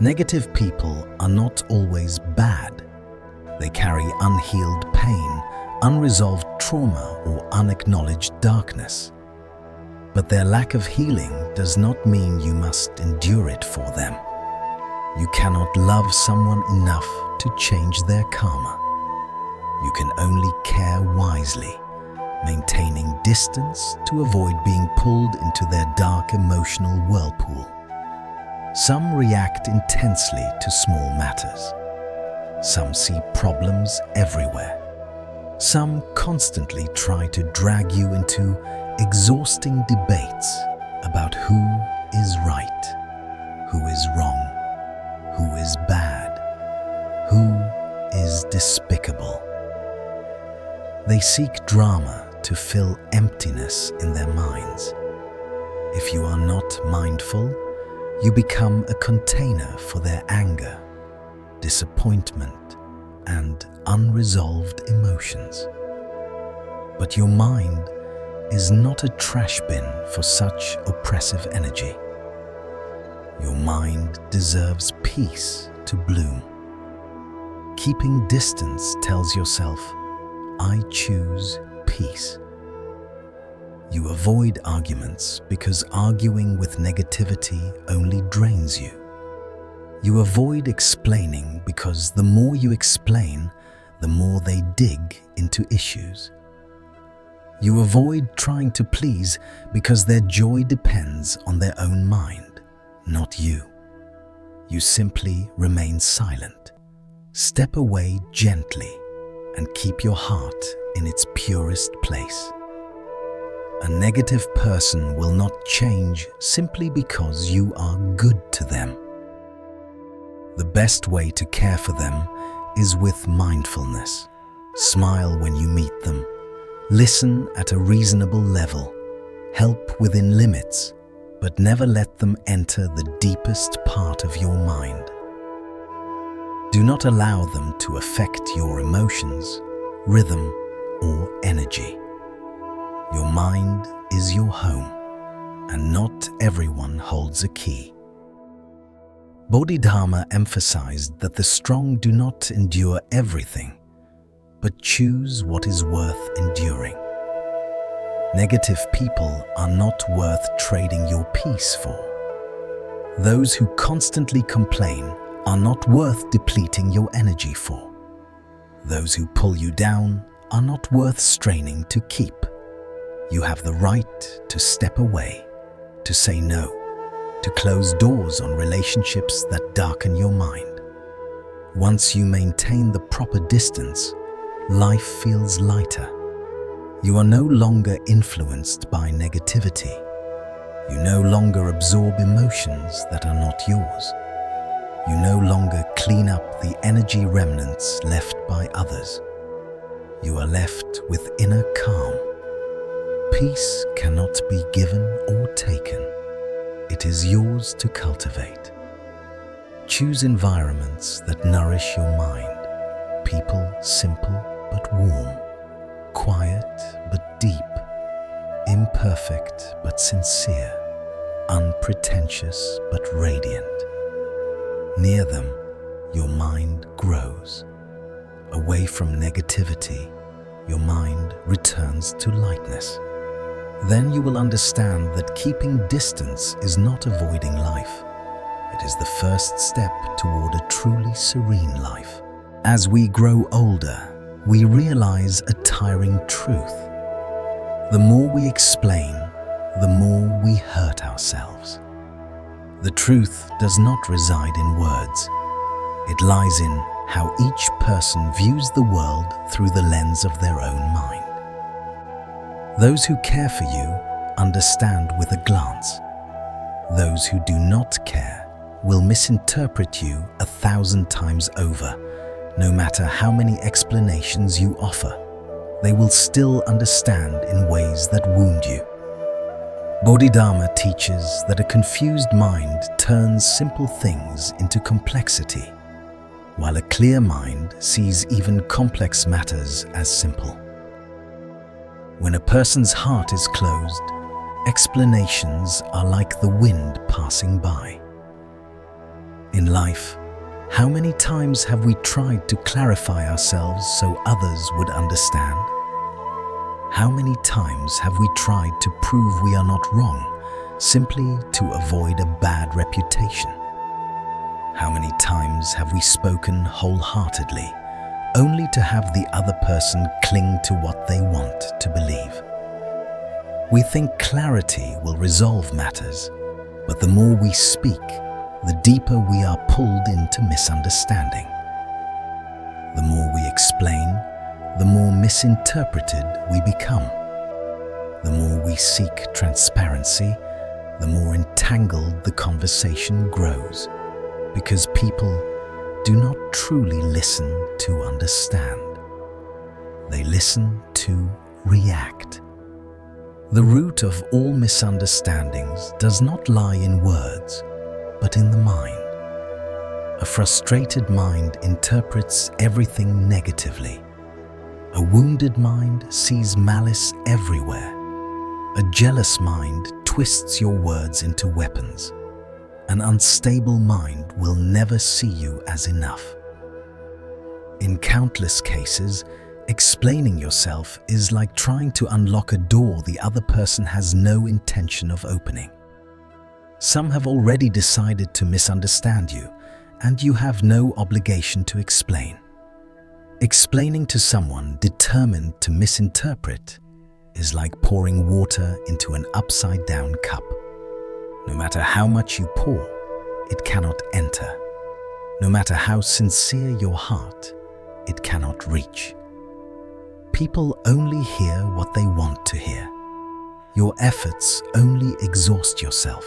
Negative people are not always bad. They carry unhealed pain, unresolved trauma, or unacknowledged darkness. But their lack of healing does not mean you must endure it for them. You cannot love someone enough to change their karma. You can only care wisely, maintaining distance to avoid being pulled into their dark emotional whirlpool. Some react intensely to small matters. Some see problems everywhere. Some constantly try to drag you into exhausting debates about who is right, who is wrong, who is bad, who is despicable. They seek drama to fill emptiness in their minds. If you are not mindful, you become a container for their anger, disappointment, and unresolved emotions. But your mind is not a trash bin for such oppressive energy. Your mind deserves peace to bloom. Keeping distance tells yourself, I choose peace. You avoid arguments because arguing with negativity only drains you. You avoid explaining because the more you explain, the more they dig into issues. You avoid trying to please because their joy depends on their own mind, not you. You simply remain silent. Step away gently and keep your heart in its purest place. A negative person will not change simply because you are good to them. The best way to care for them is with mindfulness. Smile when you meet them. Listen at a reasonable level. Help within limits, but never let them enter the deepest part of your mind. Do not allow them to affect your emotions, rhythm, or energy. Your mind is your home, and not everyone holds a key. Bodhidharma emphasized that the strong do not endure everything, but choose what is worth enduring. Negative people are not worth trading your peace for. Those who constantly complain are not worth depleting your energy for. Those who pull you down are not worth straining to keep. You have the right to step away, to say no, to close doors on relationships that darken your mind. Once you maintain the proper distance, life feels lighter. You are no longer influenced by negativity. You no longer absorb emotions that are not yours. You no longer clean up the energy remnants left by others. You are left with inner calm. Peace cannot be given or taken. It is yours to cultivate. Choose environments that nourish your mind. People simple but warm, quiet but deep, imperfect but sincere, unpretentious but radiant. Near them, your mind grows. Away from negativity, your mind returns to lightness. Then you will understand that keeping distance is not avoiding life. It is the first step toward a truly serene life. As we grow older, we realize a tiring truth. The more we explain, the more we hurt ourselves. The truth does not reside in words. It lies in how each person views the world through the lens of their own mind. Those who care for you understand with a glance. Those who do not care will misinterpret you 1,000 times over. No matter how many explanations you offer, they will still understand in ways that wound you. Bodhidharma teaches that a confused mind turns simple things into complexity, while a clear mind sees even complex matters as simple. When a person's heart is closed, explanations are like the wind passing by. In life, how many times have we tried to clarify ourselves so others would understand? How many times have we tried to prove we are not wrong simply to avoid a bad reputation? How many times have we spoken wholeheartedly only to have the other person cling to what they want to believe? We think clarity will resolve matters, but the more we speak, the deeper we are pulled into misunderstanding. The more we explain, the more misinterpreted we become. The more we seek transparency, the more entangled the conversation grows, because people do not truly listen to understand. They listen to react. The root of all misunderstandings does not lie in words, but in the mind. A frustrated mind interprets everything negatively. A wounded mind sees malice everywhere. A jealous mind twists your words into weapons. An unstable mind will never see you as enough. In countless cases, explaining yourself is like trying to unlock a door the other person has no intention of opening. Some have already decided to misunderstand you, and you have no obligation to explain. Explaining to someone determined to misinterpret is like pouring water into an upside-down cup. No matter how much you pour, it cannot enter. No matter how sincere your heart, it cannot reach. People only hear what they want to hear. Your efforts only exhaust yourself.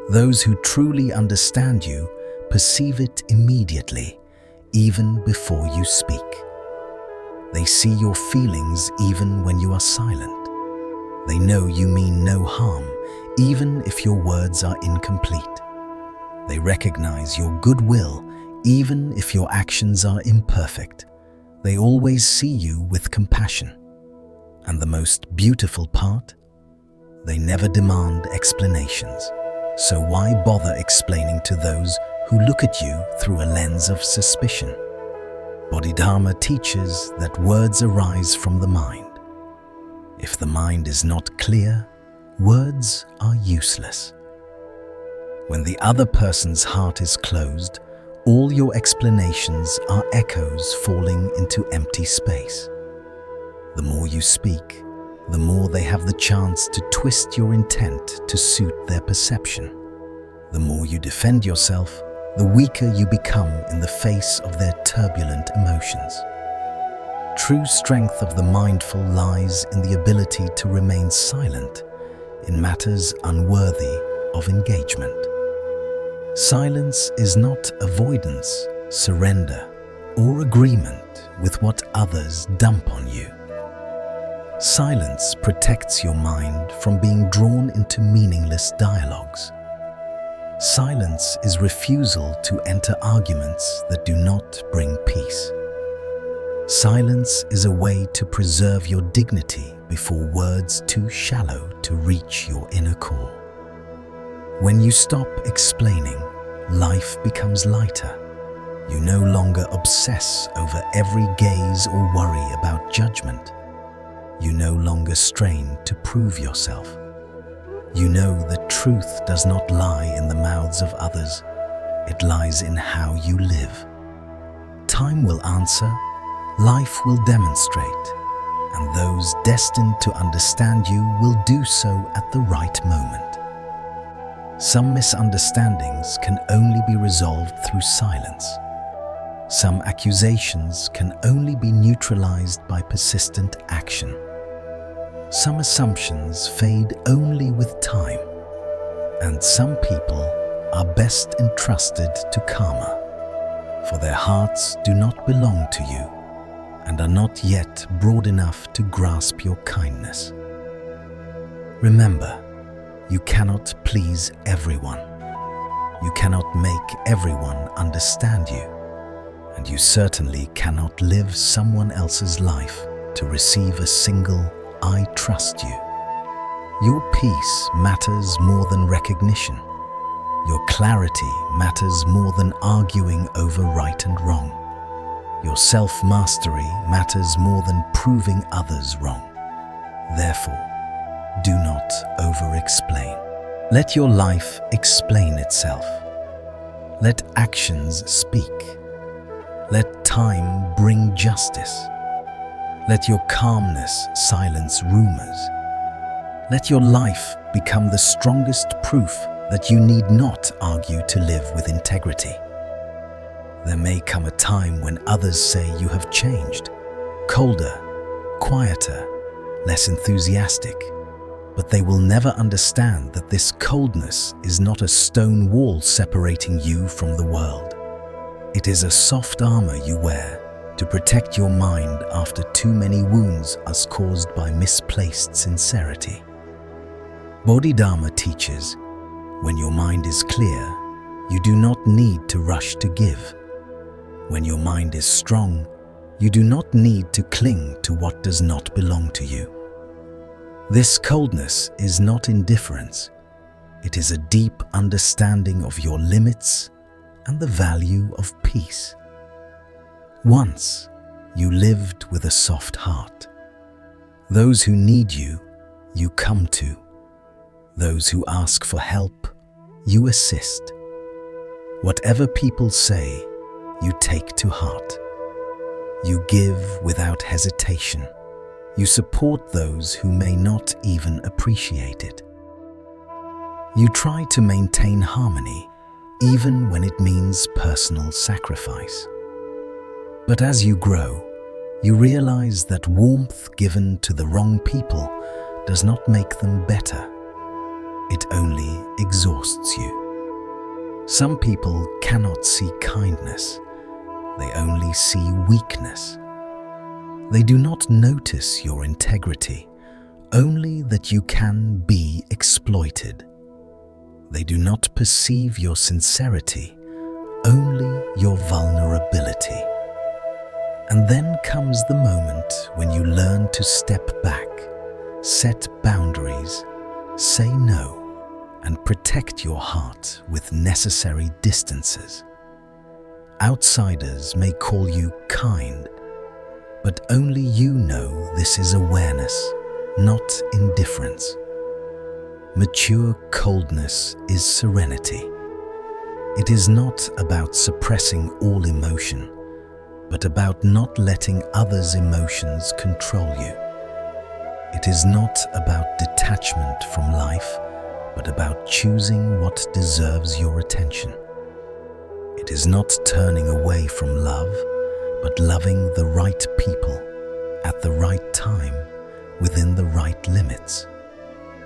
Those who truly understand you perceive it immediately, even before you speak. They see your feelings even when you are silent. They know you mean no harm, even if your words are incomplete. They recognize your goodwill, even if your actions are imperfect. They always see you with compassion. And the most beautiful part? They never demand explanations. So why bother explaining to those who look at you through a lens of suspicion? Bodhidharma teaches that words arise from the mind. If the mind is not clear, words are useless. When the other person's heart is closed, all your explanations are echoes falling into empty space. The more you speak, the more they have the chance to twist your intent to suit their perception. The more you defend yourself, the weaker you become in the face of their turbulent emotions. True strength of the mindful lies in the ability to remain silent in matters unworthy of engagement. Silence is not avoidance, surrender, or agreement with what others dump on you. Silence protects your mind from being drawn into meaningless dialogues. Silence is refusal to enter arguments that do not bring peace. Silence is a way to preserve your dignity before words too shallow to reach your inner core. When you stop explaining, life becomes lighter. You no longer obsess over every gaze or worry about judgment. You no longer strain to prove yourself. You know that truth does not lie in the mouths of others. It lies in how you live. Time will answer, life will demonstrate, and those destined to understand you will do so at the right moment. Some misunderstandings can only be resolved through silence. Some accusations can only be neutralized by persistent action. Some assumptions fade only with time, and some people are best entrusted to karma, for their hearts do not belong to you and are not yet broad enough to grasp your kindness. Remember, you cannot please everyone. You cannot make everyone understand you, and you certainly cannot live someone else's life to receive a single "I trust you." Your peace matters more than recognition. Your clarity matters more than arguing over right and wrong. Your self-mastery matters more than proving others wrong. Therefore, do not over-explain. Let your life explain itself. Let actions speak. Let time bring justice. Let your calmness silence rumors. Let your life become the strongest proof that you need not argue to live with integrity. There may come a time when others say you have changed, colder, quieter, less enthusiastic, but they will never understand that this coldness is not a stone wall separating you from the world. It is a soft armor you wear to protect your mind after too many wounds are caused by misplaced sincerity. Bodhidharma teaches, when your mind is clear, you do not need to rush to give. When your mind is strong, you do not need to cling to what does not belong to you. This coldness is not indifference. It is a deep understanding of your limits and the value of peace. Once, you lived with a soft heart. Those who need you, you come to. Those who ask for help, you assist. Whatever people say, you take to heart. You give without hesitation. You support those who may not even appreciate it. You try to maintain harmony, even when it means personal sacrifice. But as you grow, you realize that warmth given to the wrong people does not make them better. It only exhausts you. Some people cannot see kindness. They only see weakness. They do not notice your integrity, only that you can be exploited. They do not perceive your sincerity, only your vulnerability. And then comes the moment when you learn to step back, set boundaries, say no, and protect your heart with necessary distances. Outsiders may call you kind, but only you know this is awareness, not indifference. Mature coldness is serenity. It is not about suppressing all emotion, but about not letting others' emotions control you. It is not about detachment from life, but about choosing what deserves your attention. It is not turning away from love, but loving the right people at the right time within the right limits.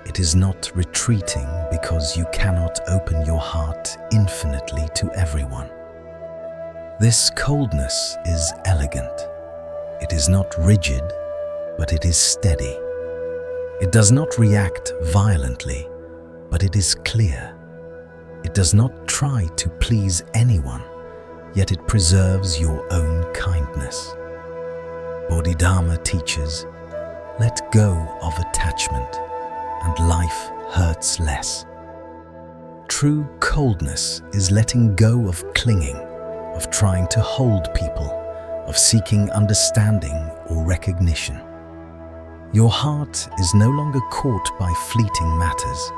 It is not retreating because you cannot open your heart infinitely to everyone. This coldness is elegant. It is not rigid, but it is steady. It does not react violently, but it is clear. It does not try to please anyone, yet it preserves your own kindness. Bodhidharma teaches, let go of attachment, and life hurts less. True coldness is letting go of clinging, of trying to hold people, of seeking understanding or recognition. Your heart is no longer caught by fleeting matters.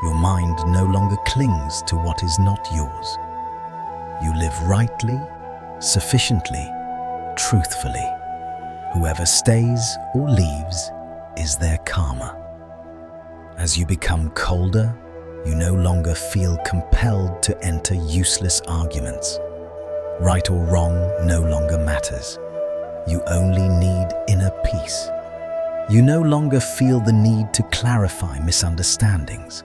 Your mind no longer clings to what is not yours. You live rightly, sufficiently, truthfully, Whoever stays or leaves is their karma. As you become colder, you no longer feel compelled to enter useless arguments. Right or wrong no longer matters. You only need inner peace. You no longer feel the need to clarify misunderstandings.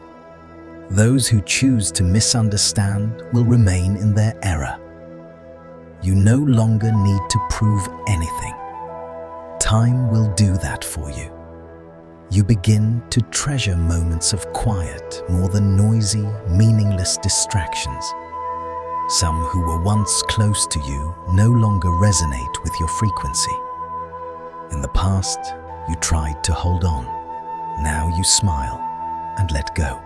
Those who choose to misunderstand will remain in their error. You no longer need to prove anything. Time will do that for you. You begin to treasure moments of quiet more than noisy, meaningless distractions. Some who were once close to you no longer resonate with your frequency. In the past, you tried to hold on. Now you smile and let go.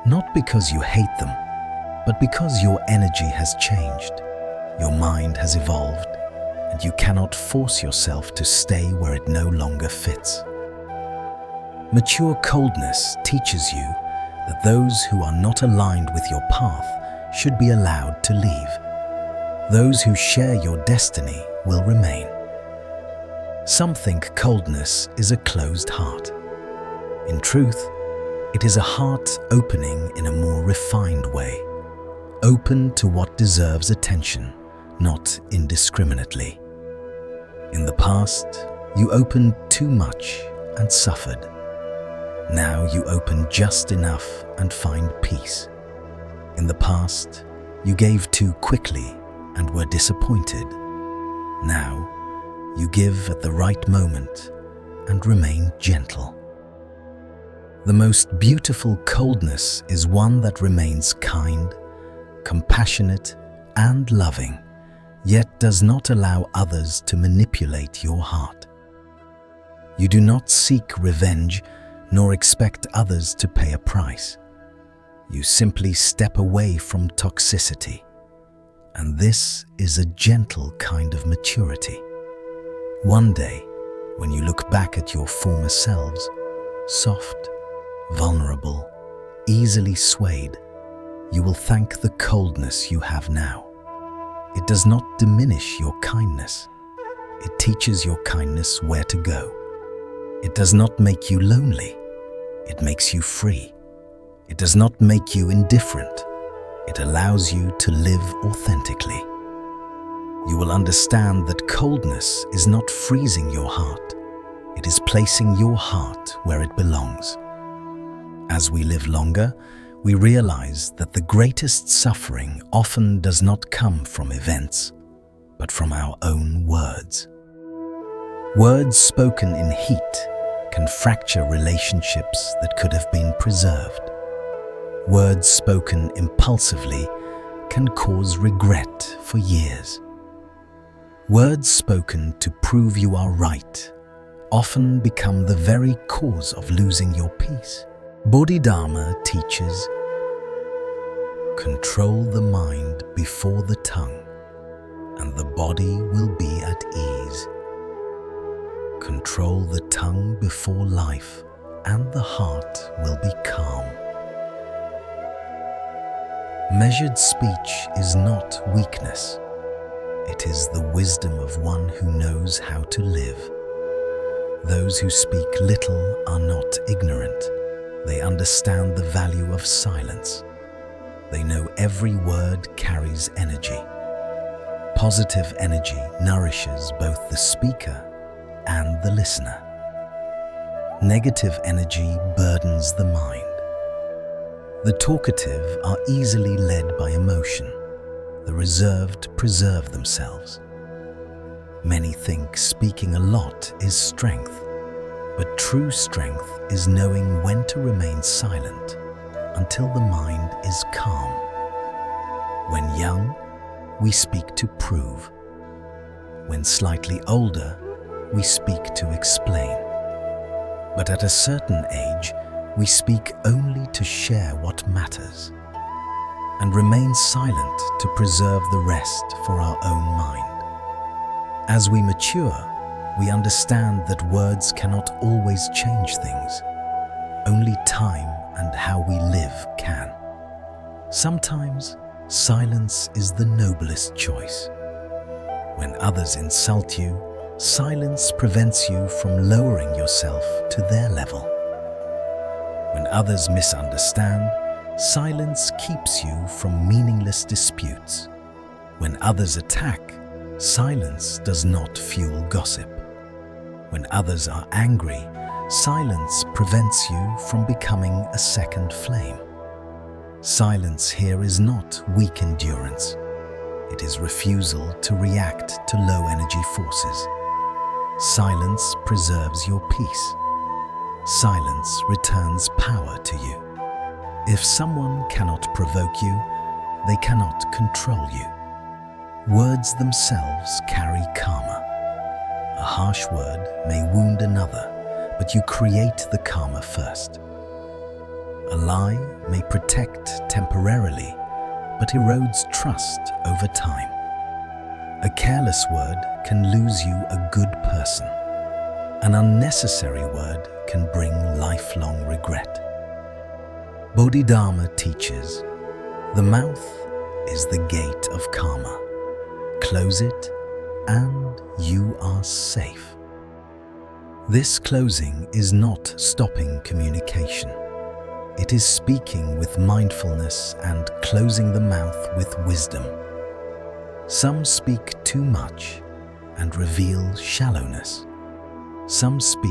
Not because you hate them, but because your energy has changed. Your mind has evolved, and you cannot force yourself to stay where it no longer fits. Mature coldness teaches you that those who are not aligned with your path should be allowed to leave. Those who share your destiny will remain. Some think coldness is a closed heart. In truth, it is a heart opening in a more refined way, open to what deserves attention, not indiscriminately. In the past, you opened too much and suffered. Now you open just enough and find peace. In the past, you gave too quickly and were disappointed. Now, you give at the right moment and remain gentle. The most beautiful coldness is one that remains kind, compassionate, and loving, yet does not allow others to manipulate your heart. You do not seek revenge nor expect others to pay a price. You simply step away from toxicity, and this is a gentle kind of maturity. One day, when you look back at your former selves, soft, vulnerable, easily swayed, you will thank the coldness you have now. It does not diminish your kindness. It teaches your kindness where to go. It does not make you lonely. It makes you free. It does not make you indifferent. It allows you to live authentically. You will understand that coldness is not freezing your heart. It is placing your heart where it belongs. As we live longer, we realize that the greatest suffering often does not come from events, but from our own words. Words spoken in heat can fracture relationships that could have been preserved. Words spoken impulsively can cause regret for years. Words spoken to prove you are right often become the very cause of losing your peace. Bodhidharma teaches, control the mind before the tongue, and the body will be at ease. Control the tongue before life, and the heart will be calm. Measured speech is not weakness. It is the wisdom of one who knows how to live. Those who speak little are not ignorant. They understand the value of silence. They know every word carries energy. Positive energy nourishes both the speaker and the listener. Negative energy burdens the mind. The talkative are easily led by emotion. The reserved preserve themselves. Many think speaking a lot is strength, but true strength is knowing when to remain silent until the mind is calm. When young, we speak to prove. When slightly older, we speak to explain. But at a certain age, we speak only to share what matters, and remain silent to preserve the rest for our own mind. As we mature, we understand that words cannot always change things. Only time and how we live can. Sometimes, silence is the noblest choice. When others insult you, silence prevents you from lowering yourself to their level. When others misunderstand, silence keeps you from meaningless disputes. When others attack, silence does not fuel gossip. When others are angry, silence prevents you from becoming a second flame. Silence here is not weak endurance. It is refusal to react to low energy forces. Silence preserves your peace. Silence returns power to you. If someone cannot provoke you, they cannot control you. Words themselves carry karma. A harsh word may wound another, but you create the karma first. A lie may protect temporarily, but erodes trust over time. A careless word can lose you a good person. An unnecessary word can bring lifelong regret. Bodhidharma teaches, the mouth is the gate of karma. Close it and you are safe. This closing is not stopping communication. It is speaking with mindfulness and closing the mouth with wisdom. Some speak too much and reveal shallowness. Some speak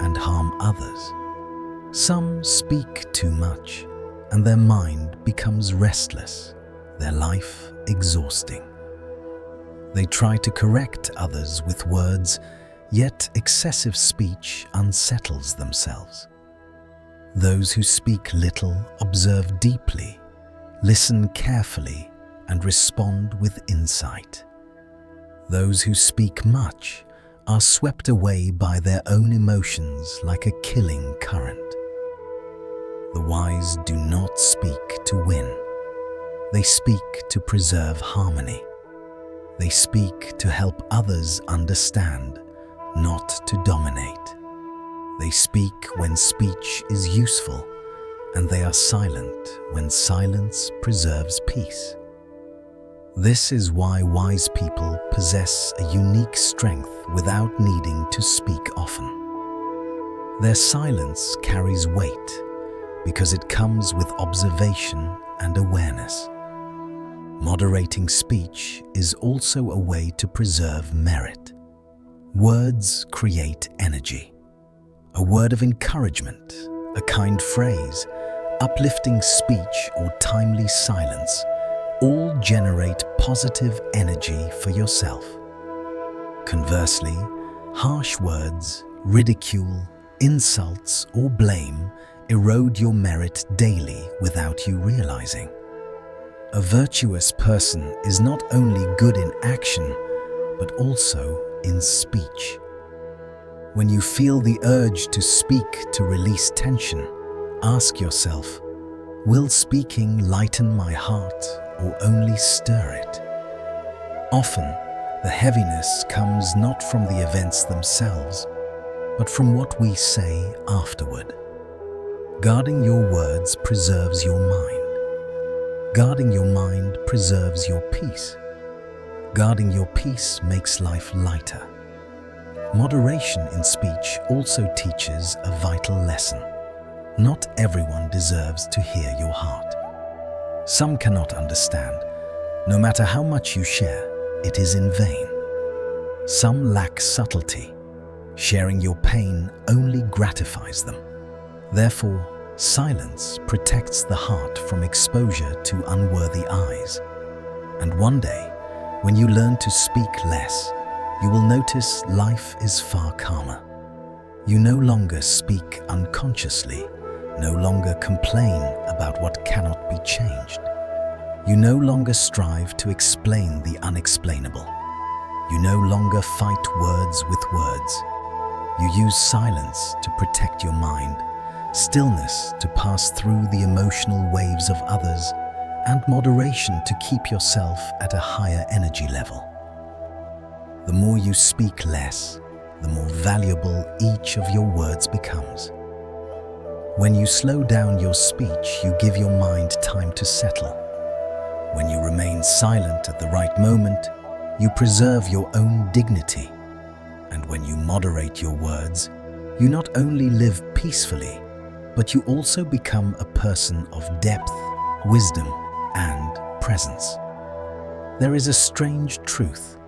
and harm others. Some speak too much and their mind becomes restless, their life exhausting. They try to correct others with words, yet excessive speech unsettles themselves. Those who speak little observe deeply, listen carefully, and respond with insight. Those who speak much are swept away by their own emotions like a killing current. The wise do not speak to win. They speak to preserve harmony. They speak to help others understand, not to dominate. They speak when speech is useful, and they are silent when silence preserves peace. This is why wise people possess a unique strength without needing to speak often. Their silence carries weight because it comes with observation and awareness. Moderating speech is also a way to preserve merit. Words create energy. A word of encouragement, a kind phrase, uplifting speech, or timely silence all generate positive energy for yourself. Conversely, harsh words, ridicule, insults, or blame erode your merit daily without you realizing. A virtuous person is not only good in action, but also in speech. When you feel the urge to speak to release tension, ask yourself, will speaking lighten my heart or only stir it? Often, the heaviness comes not from the events themselves, but from what we say afterward. Guarding your words preserves your mind. Guarding your mind preserves your peace. Guarding your peace makes life lighter. Moderation in speech also teaches a vital lesson. Not everyone deserves to hear your heart. Some cannot understand. No matter how much you share, it is in vain. Some lack subtlety. Sharing your pain only gratifies them. Therefore, silence protects the heart from exposure to unworthy eyes. And one day, when you learn to speak less, you will notice life is far calmer. You no longer speak unconsciously, no longer complain about what cannot be changed. You no longer strive to explain the unexplainable. You no longer fight words with words. You use silence to protect your mind, stillness to pass through the emotional waves of others, and moderation to keep yourself at a higher energy level. The more you speak less, the more valuable each of your words becomes. When you slow down your speech, you give your mind time to settle. When you remain silent at the right moment, you preserve your own dignity. And when you moderate your words, you not only live peacefully, but you also become a person of depth, wisdom, and presence. There is a strange truth.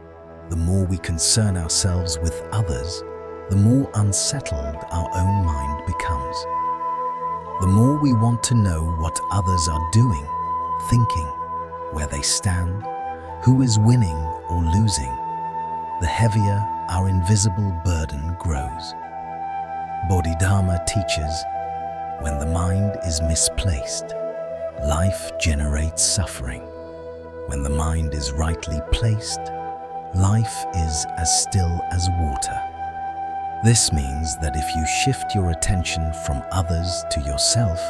The more we concern ourselves with others, the more unsettled our own mind becomes. The more we want to know what others are doing, thinking, where they stand, who is winning or losing, the heavier our invisible burden grows. Bodhidharma teaches, when the mind is misplaced, life generates suffering. When the mind is rightly placed, life is as still as water. This means that if you shift your attention from others to yourself,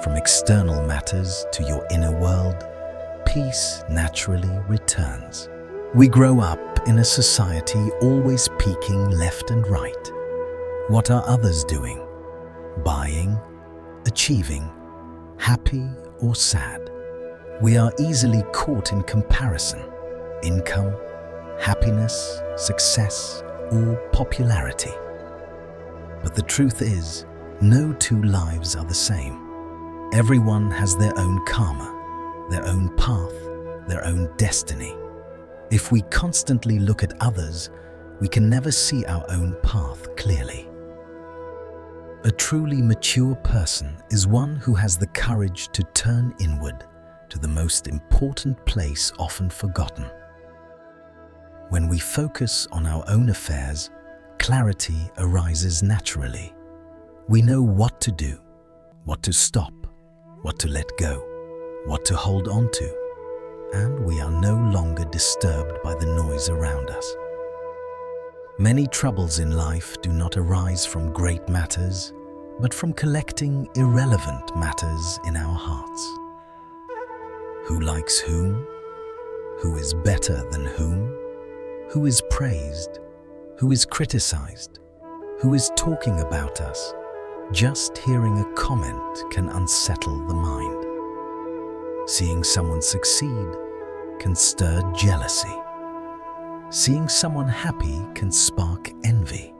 from external matters to your inner world, peace naturally returns. We grow up in a society always peeking left and right. What are others doing? Buying, achieving, happy or sad? We are easily caught in comparison. Income, happiness, success, or popularity. But the truth is, no two lives are the same. Everyone has their own karma, their own path, their own destiny. If we constantly look at others, we can never see our own path clearly. A truly mature person is one who has the courage to turn inward to the most important place often forgotten. When we focus on our own affairs, clarity arises naturally. We know what to do, what to stop, what to let go, what to hold on to, and we are no longer disturbed by the noise around us. Many troubles in life do not arise from great matters, but from collecting irrelevant matters in our hearts. Who likes whom? Who is better than whom? Who is praised? Who is criticized? Who is talking about us? Just hearing a comment can unsettle the mind. Seeing someone succeed can stir jealousy. Seeing someone happy can spark envy.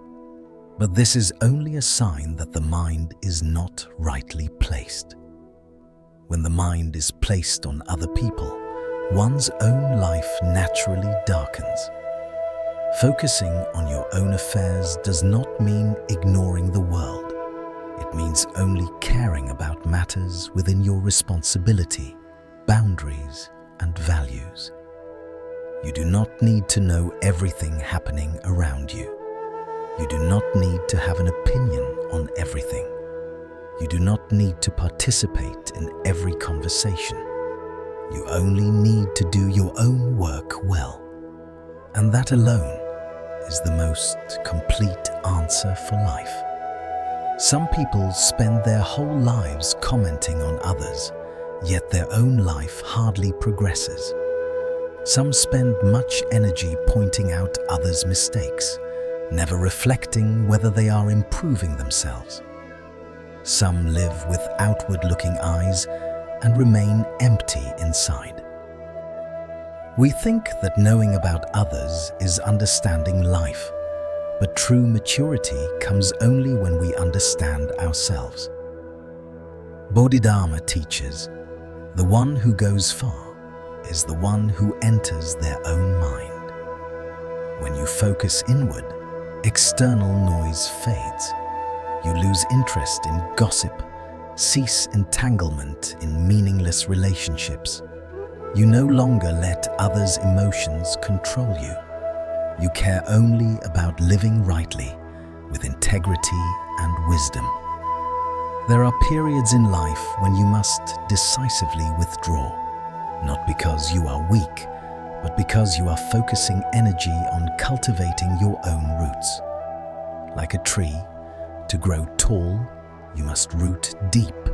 But this is only a sign that the mind is not rightly placed. When the mind is placed on other people, one's own life naturally darkens. Focusing on your own affairs does not mean ignoring the world. It means only caring about matters within your responsibility, boundaries, and values. You do not need to know everything happening around you. You do not need to have an opinion on everything. You do not need to participate in every conversation. You only need to do your own work well. And that alone is the most complete answer for life. Some people spend their whole lives commenting on others, yet their own life hardly progresses. Some spend much energy pointing out others' mistakes, never reflecting whether they are improving themselves. Some live with outward-looking eyes and remain empty inside. We think that knowing about others is understanding life, but true maturity comes only when we understand ourselves. Bodhidharma teaches, the one who goes far is the one who enters their own mind. When you focus inward, external noise fades. You lose interest in gossip, cease entanglement in meaningless relationships. You no longer let others' emotions control you. You care only about living rightly, with integrity and wisdom. There are periods in life when you must decisively withdraw, not because you are weak, but because you are focusing energy on cultivating your own roots. Like a tree, to grow tall, you must root deep.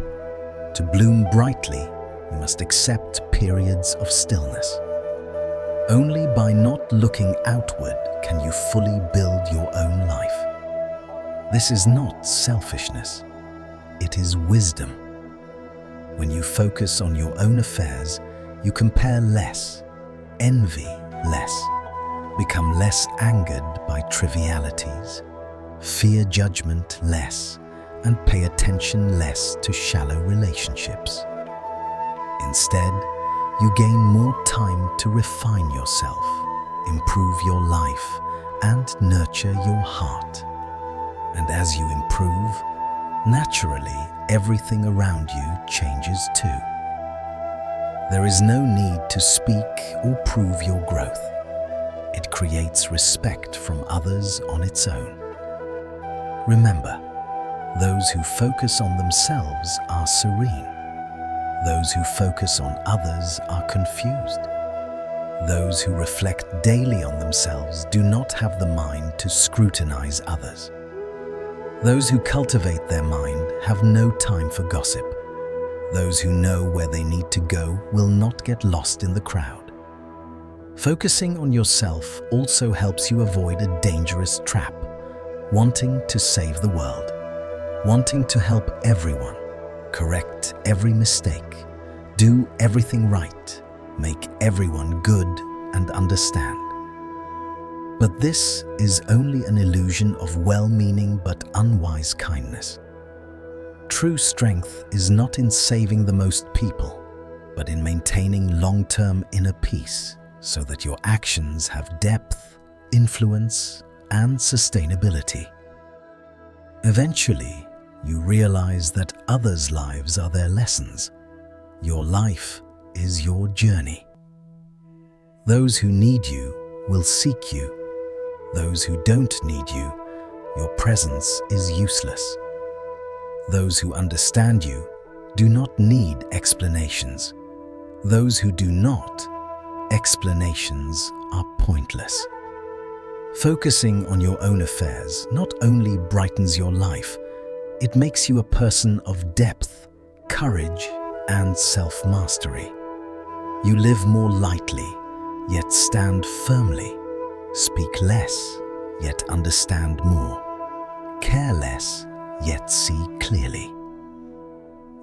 To bloom brightly, you must accept periods of stillness. Only by not looking outward can you fully build your own life. This is not selfishness, it is wisdom. When you focus on your own affairs, you compare less, envy less, become less angered by trivialities, fear judgment less, and pay attention less to shallow relationships. Instead, you gain more time to refine yourself, improve your life, and nurture your heart. And as you improve, naturally, everything around you changes too. There is no need to speak or prove your growth. It creates respect from others on its own. Remember, those who focus on themselves are serene. Those who focus on others are confused. Those who reflect daily on themselves do not have the mind to scrutinize others. Those who cultivate their mind have no time for gossip. Those who know where they need to go will not get lost in the crowd. Focusing on yourself also helps you avoid a dangerous trap, wanting to save the world, wanting to help everyone, correct every mistake, do everything right, make everyone good and understand. But this is only an illusion of well-meaning but unwise kindness. True strength is not in saving the most people, but in maintaining long-term inner peace so that your actions have depth, influence, and sustainability. Eventually, you realize that others' lives are their lessons. Your life is your journey. Those who need you will seek you. Those who don't need you, your presence is useless. Those who understand you do not need explanations. Those who do not, explanations are pointless. Focusing on your own affairs not only brightens your life, it makes you a person of depth, courage, and self-mastery. You live more lightly, yet stand firmly. Speak less, yet understand more. Care less, yet see clearly.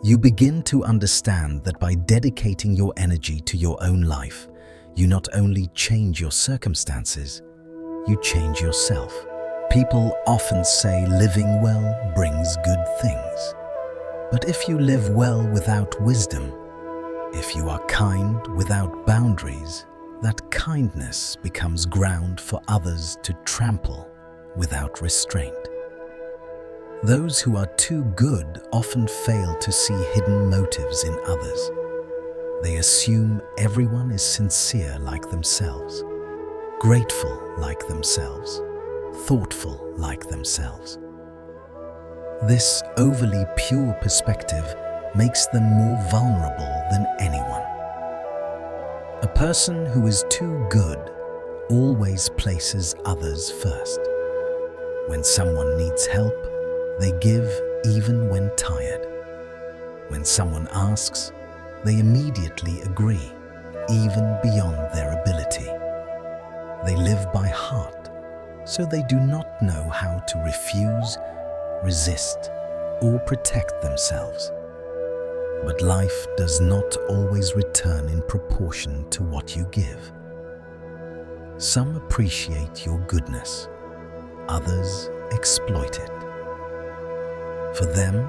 You begin to understand that by dedicating your energy to your own life, you not only change your circumstances, you change yourself. People often say living well brings good things. But if you live well without wisdom, if you are kind without boundaries, that kindness becomes ground for others to trample without restraint. Those who are too good often fail to see hidden motives in others. They assume everyone is sincere like themselves, grateful like themselves, thoughtful like themselves. This overly pure perspective makes them more vulnerable than anyone. A person who is too good always places others first. When someone needs help, they give even when tired. When someone asks, they immediately agree, even beyond their ability. They live by heart, so they do not know how to refuse, resist, or protect themselves. But life does not always return in proportion to what you give. Some appreciate your goodness, others exploit it. For them,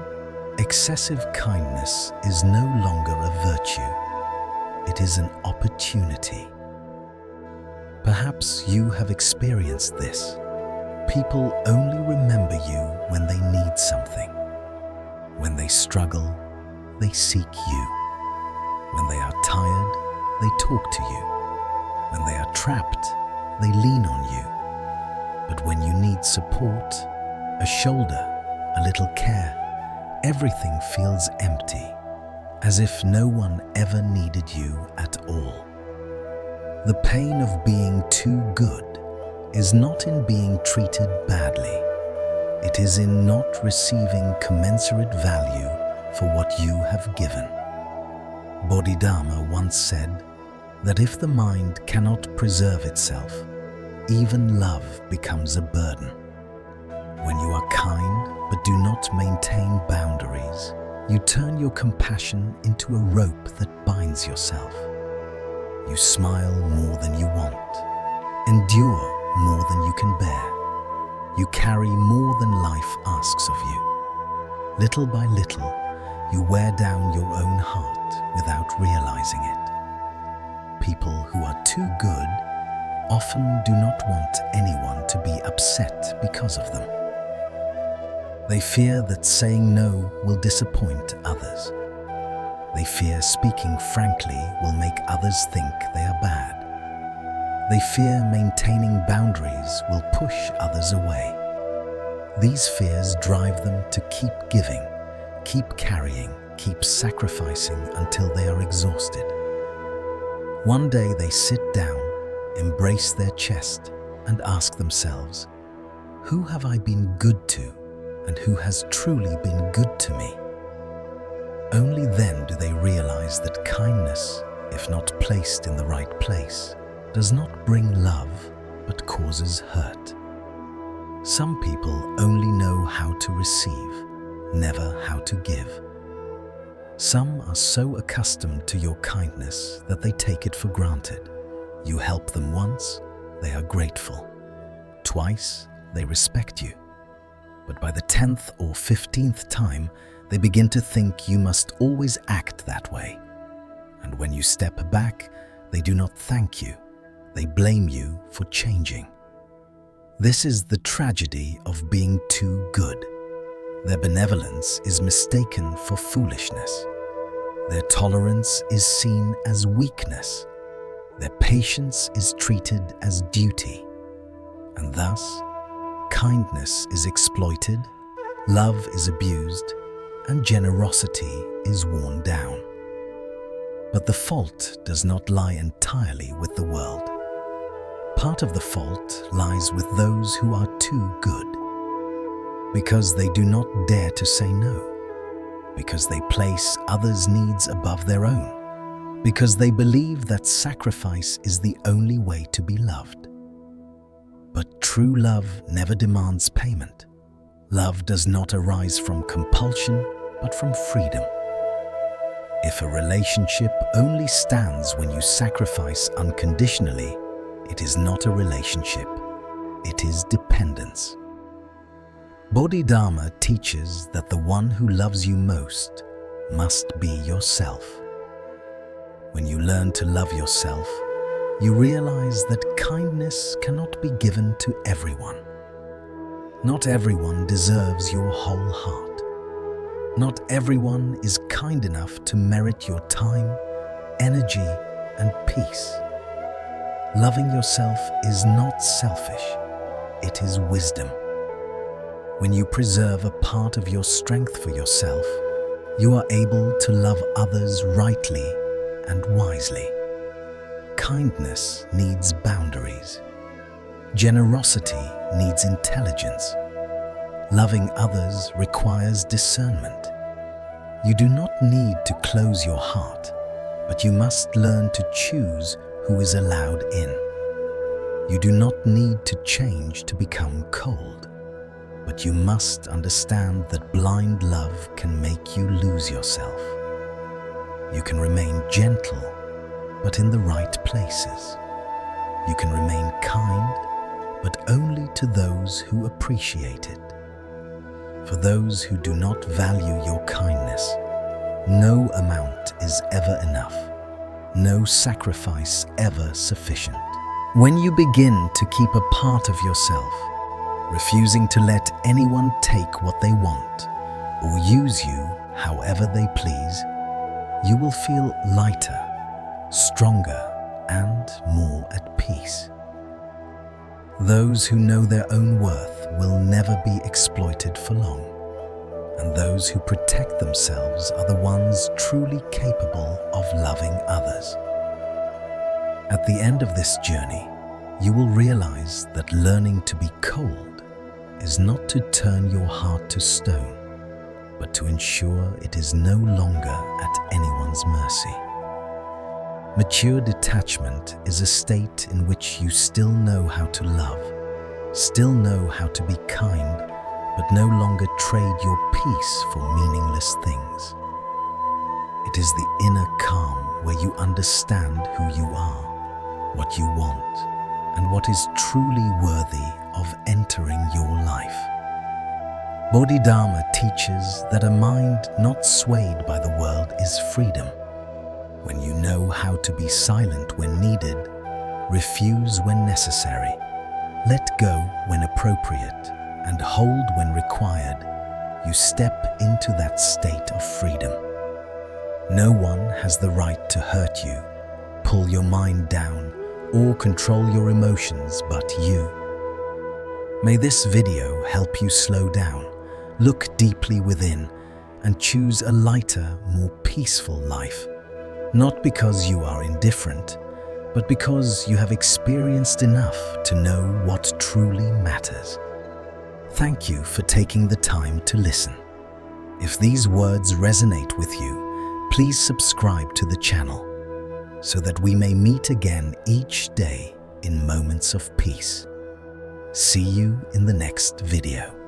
excessive kindness is no longer a virtue, it is an opportunity. Perhaps you have experienced this. People only remember you when they need something. When they struggle, they seek you. When they are tired, they talk to you. When they are trapped, they lean on you. But when you need support, a shoulder, a little care, everything feels empty, as if no one ever needed you at all. The pain of being too good is not in being treated badly. It is in not receiving commensurate value for what you have given. Bodhidharma once said that if the mind cannot preserve itself, even love becomes a burden. When you are kind but do not maintain boundaries, you turn your compassion into a rope that binds yourself. You smile more than you want, endure more than you can bear. You carry more than life asks of you. Little by little, you wear down your own heart without realizing it. People who are too good often do not want anyone to be upset because of them. They fear that saying no will disappoint others. They fear speaking frankly will make others think they are bad. They fear maintaining boundaries will push others away. These fears drive them to keep giving, keep carrying, keep sacrificing until they are exhausted. One day they sit down, embrace their chest, and ask themselves, who have I been good to, and who has truly been good to me? Only then do they realize that kindness, if not placed in the right place, does not bring love, but causes hurt. Some people only know how to receive, never how to give. Some are so accustomed to your kindness that they take it for granted. You help them once, they are grateful. Twice, they respect you. But by the 10th or 15th time, they begin to think you must always act that way. And when you step back, they do not thank you. They blame you for changing. This is the tragedy of being too good. Their benevolence is mistaken for foolishness. Their tolerance is seen as weakness. Their patience is treated as duty. And thus, kindness is exploited, love is abused, and generosity is worn down. But the fault does not lie entirely with the world. Part of the fault lies with those who are too good, because they do not dare to say no, because they place others' needs above their own, because they believe that sacrifice is the only way to be loved. But true love never demands payment. Love does not arise from compulsion, but from freedom. If a relationship only stands when you sacrifice unconditionally, it is not a relationship, it is dependence. Bodhidharma teaches that the one who loves you most must be yourself. When you learn to love yourself, you realize that kindness cannot be given to everyone. Not everyone deserves your whole heart. Not everyone is kind enough to merit your time, energy, and peace. Loving yourself is not selfish, it is wisdom. When you preserve a part of your strength for yourself, you are able to love others rightly and wisely. Kindness needs boundaries. Generosity needs intelligence. Loving others requires discernment. You do not need to close your heart, but you must learn to choose who is allowed in. You do not need to change to become cold, but you must understand that blind love can make you lose yourself. You can remain gentle, but in the right places. You can remain kind, but only to those who appreciate it. For those who do not value your kindness, no amount is ever enough. No sacrifice ever sufficient. When you begin to keep a part of yourself, refusing to let anyone take what they want or use you however they please, you will feel lighter, stronger, and more at peace. Those who know their own worth will never be exploited for long, and those who protect themselves are the ones truly capable of loving others. At the end of this journey, you will realize that learning to be cold is not to turn your heart to stone, but to ensure it is no longer at anyone's mercy. Mature detachment is a state in which you still know how to love, still know how to be kind, but no longer trade your peace for meaningless things. It is the inner calm where you understand who you are, what you want, and what is truly worthy of entering your life. Bodhidharma teaches that a mind not swayed by the world is freedom. When you know how to be silent when needed, refuse when necessary, let go when appropriate, and hold when required, you step into that state of freedom. No one has the right to hurt you, pull your mind down, or control your emotions but you. May this video help you slow down, look deeply within, and choose a lighter, more peaceful life. Not because you are indifferent, but because you have experienced enough to know what truly matters. Thank you for taking the time to listen. If these words resonate with you, please subscribe to the channel so that we may meet again each day in moments of peace. See you in the next video.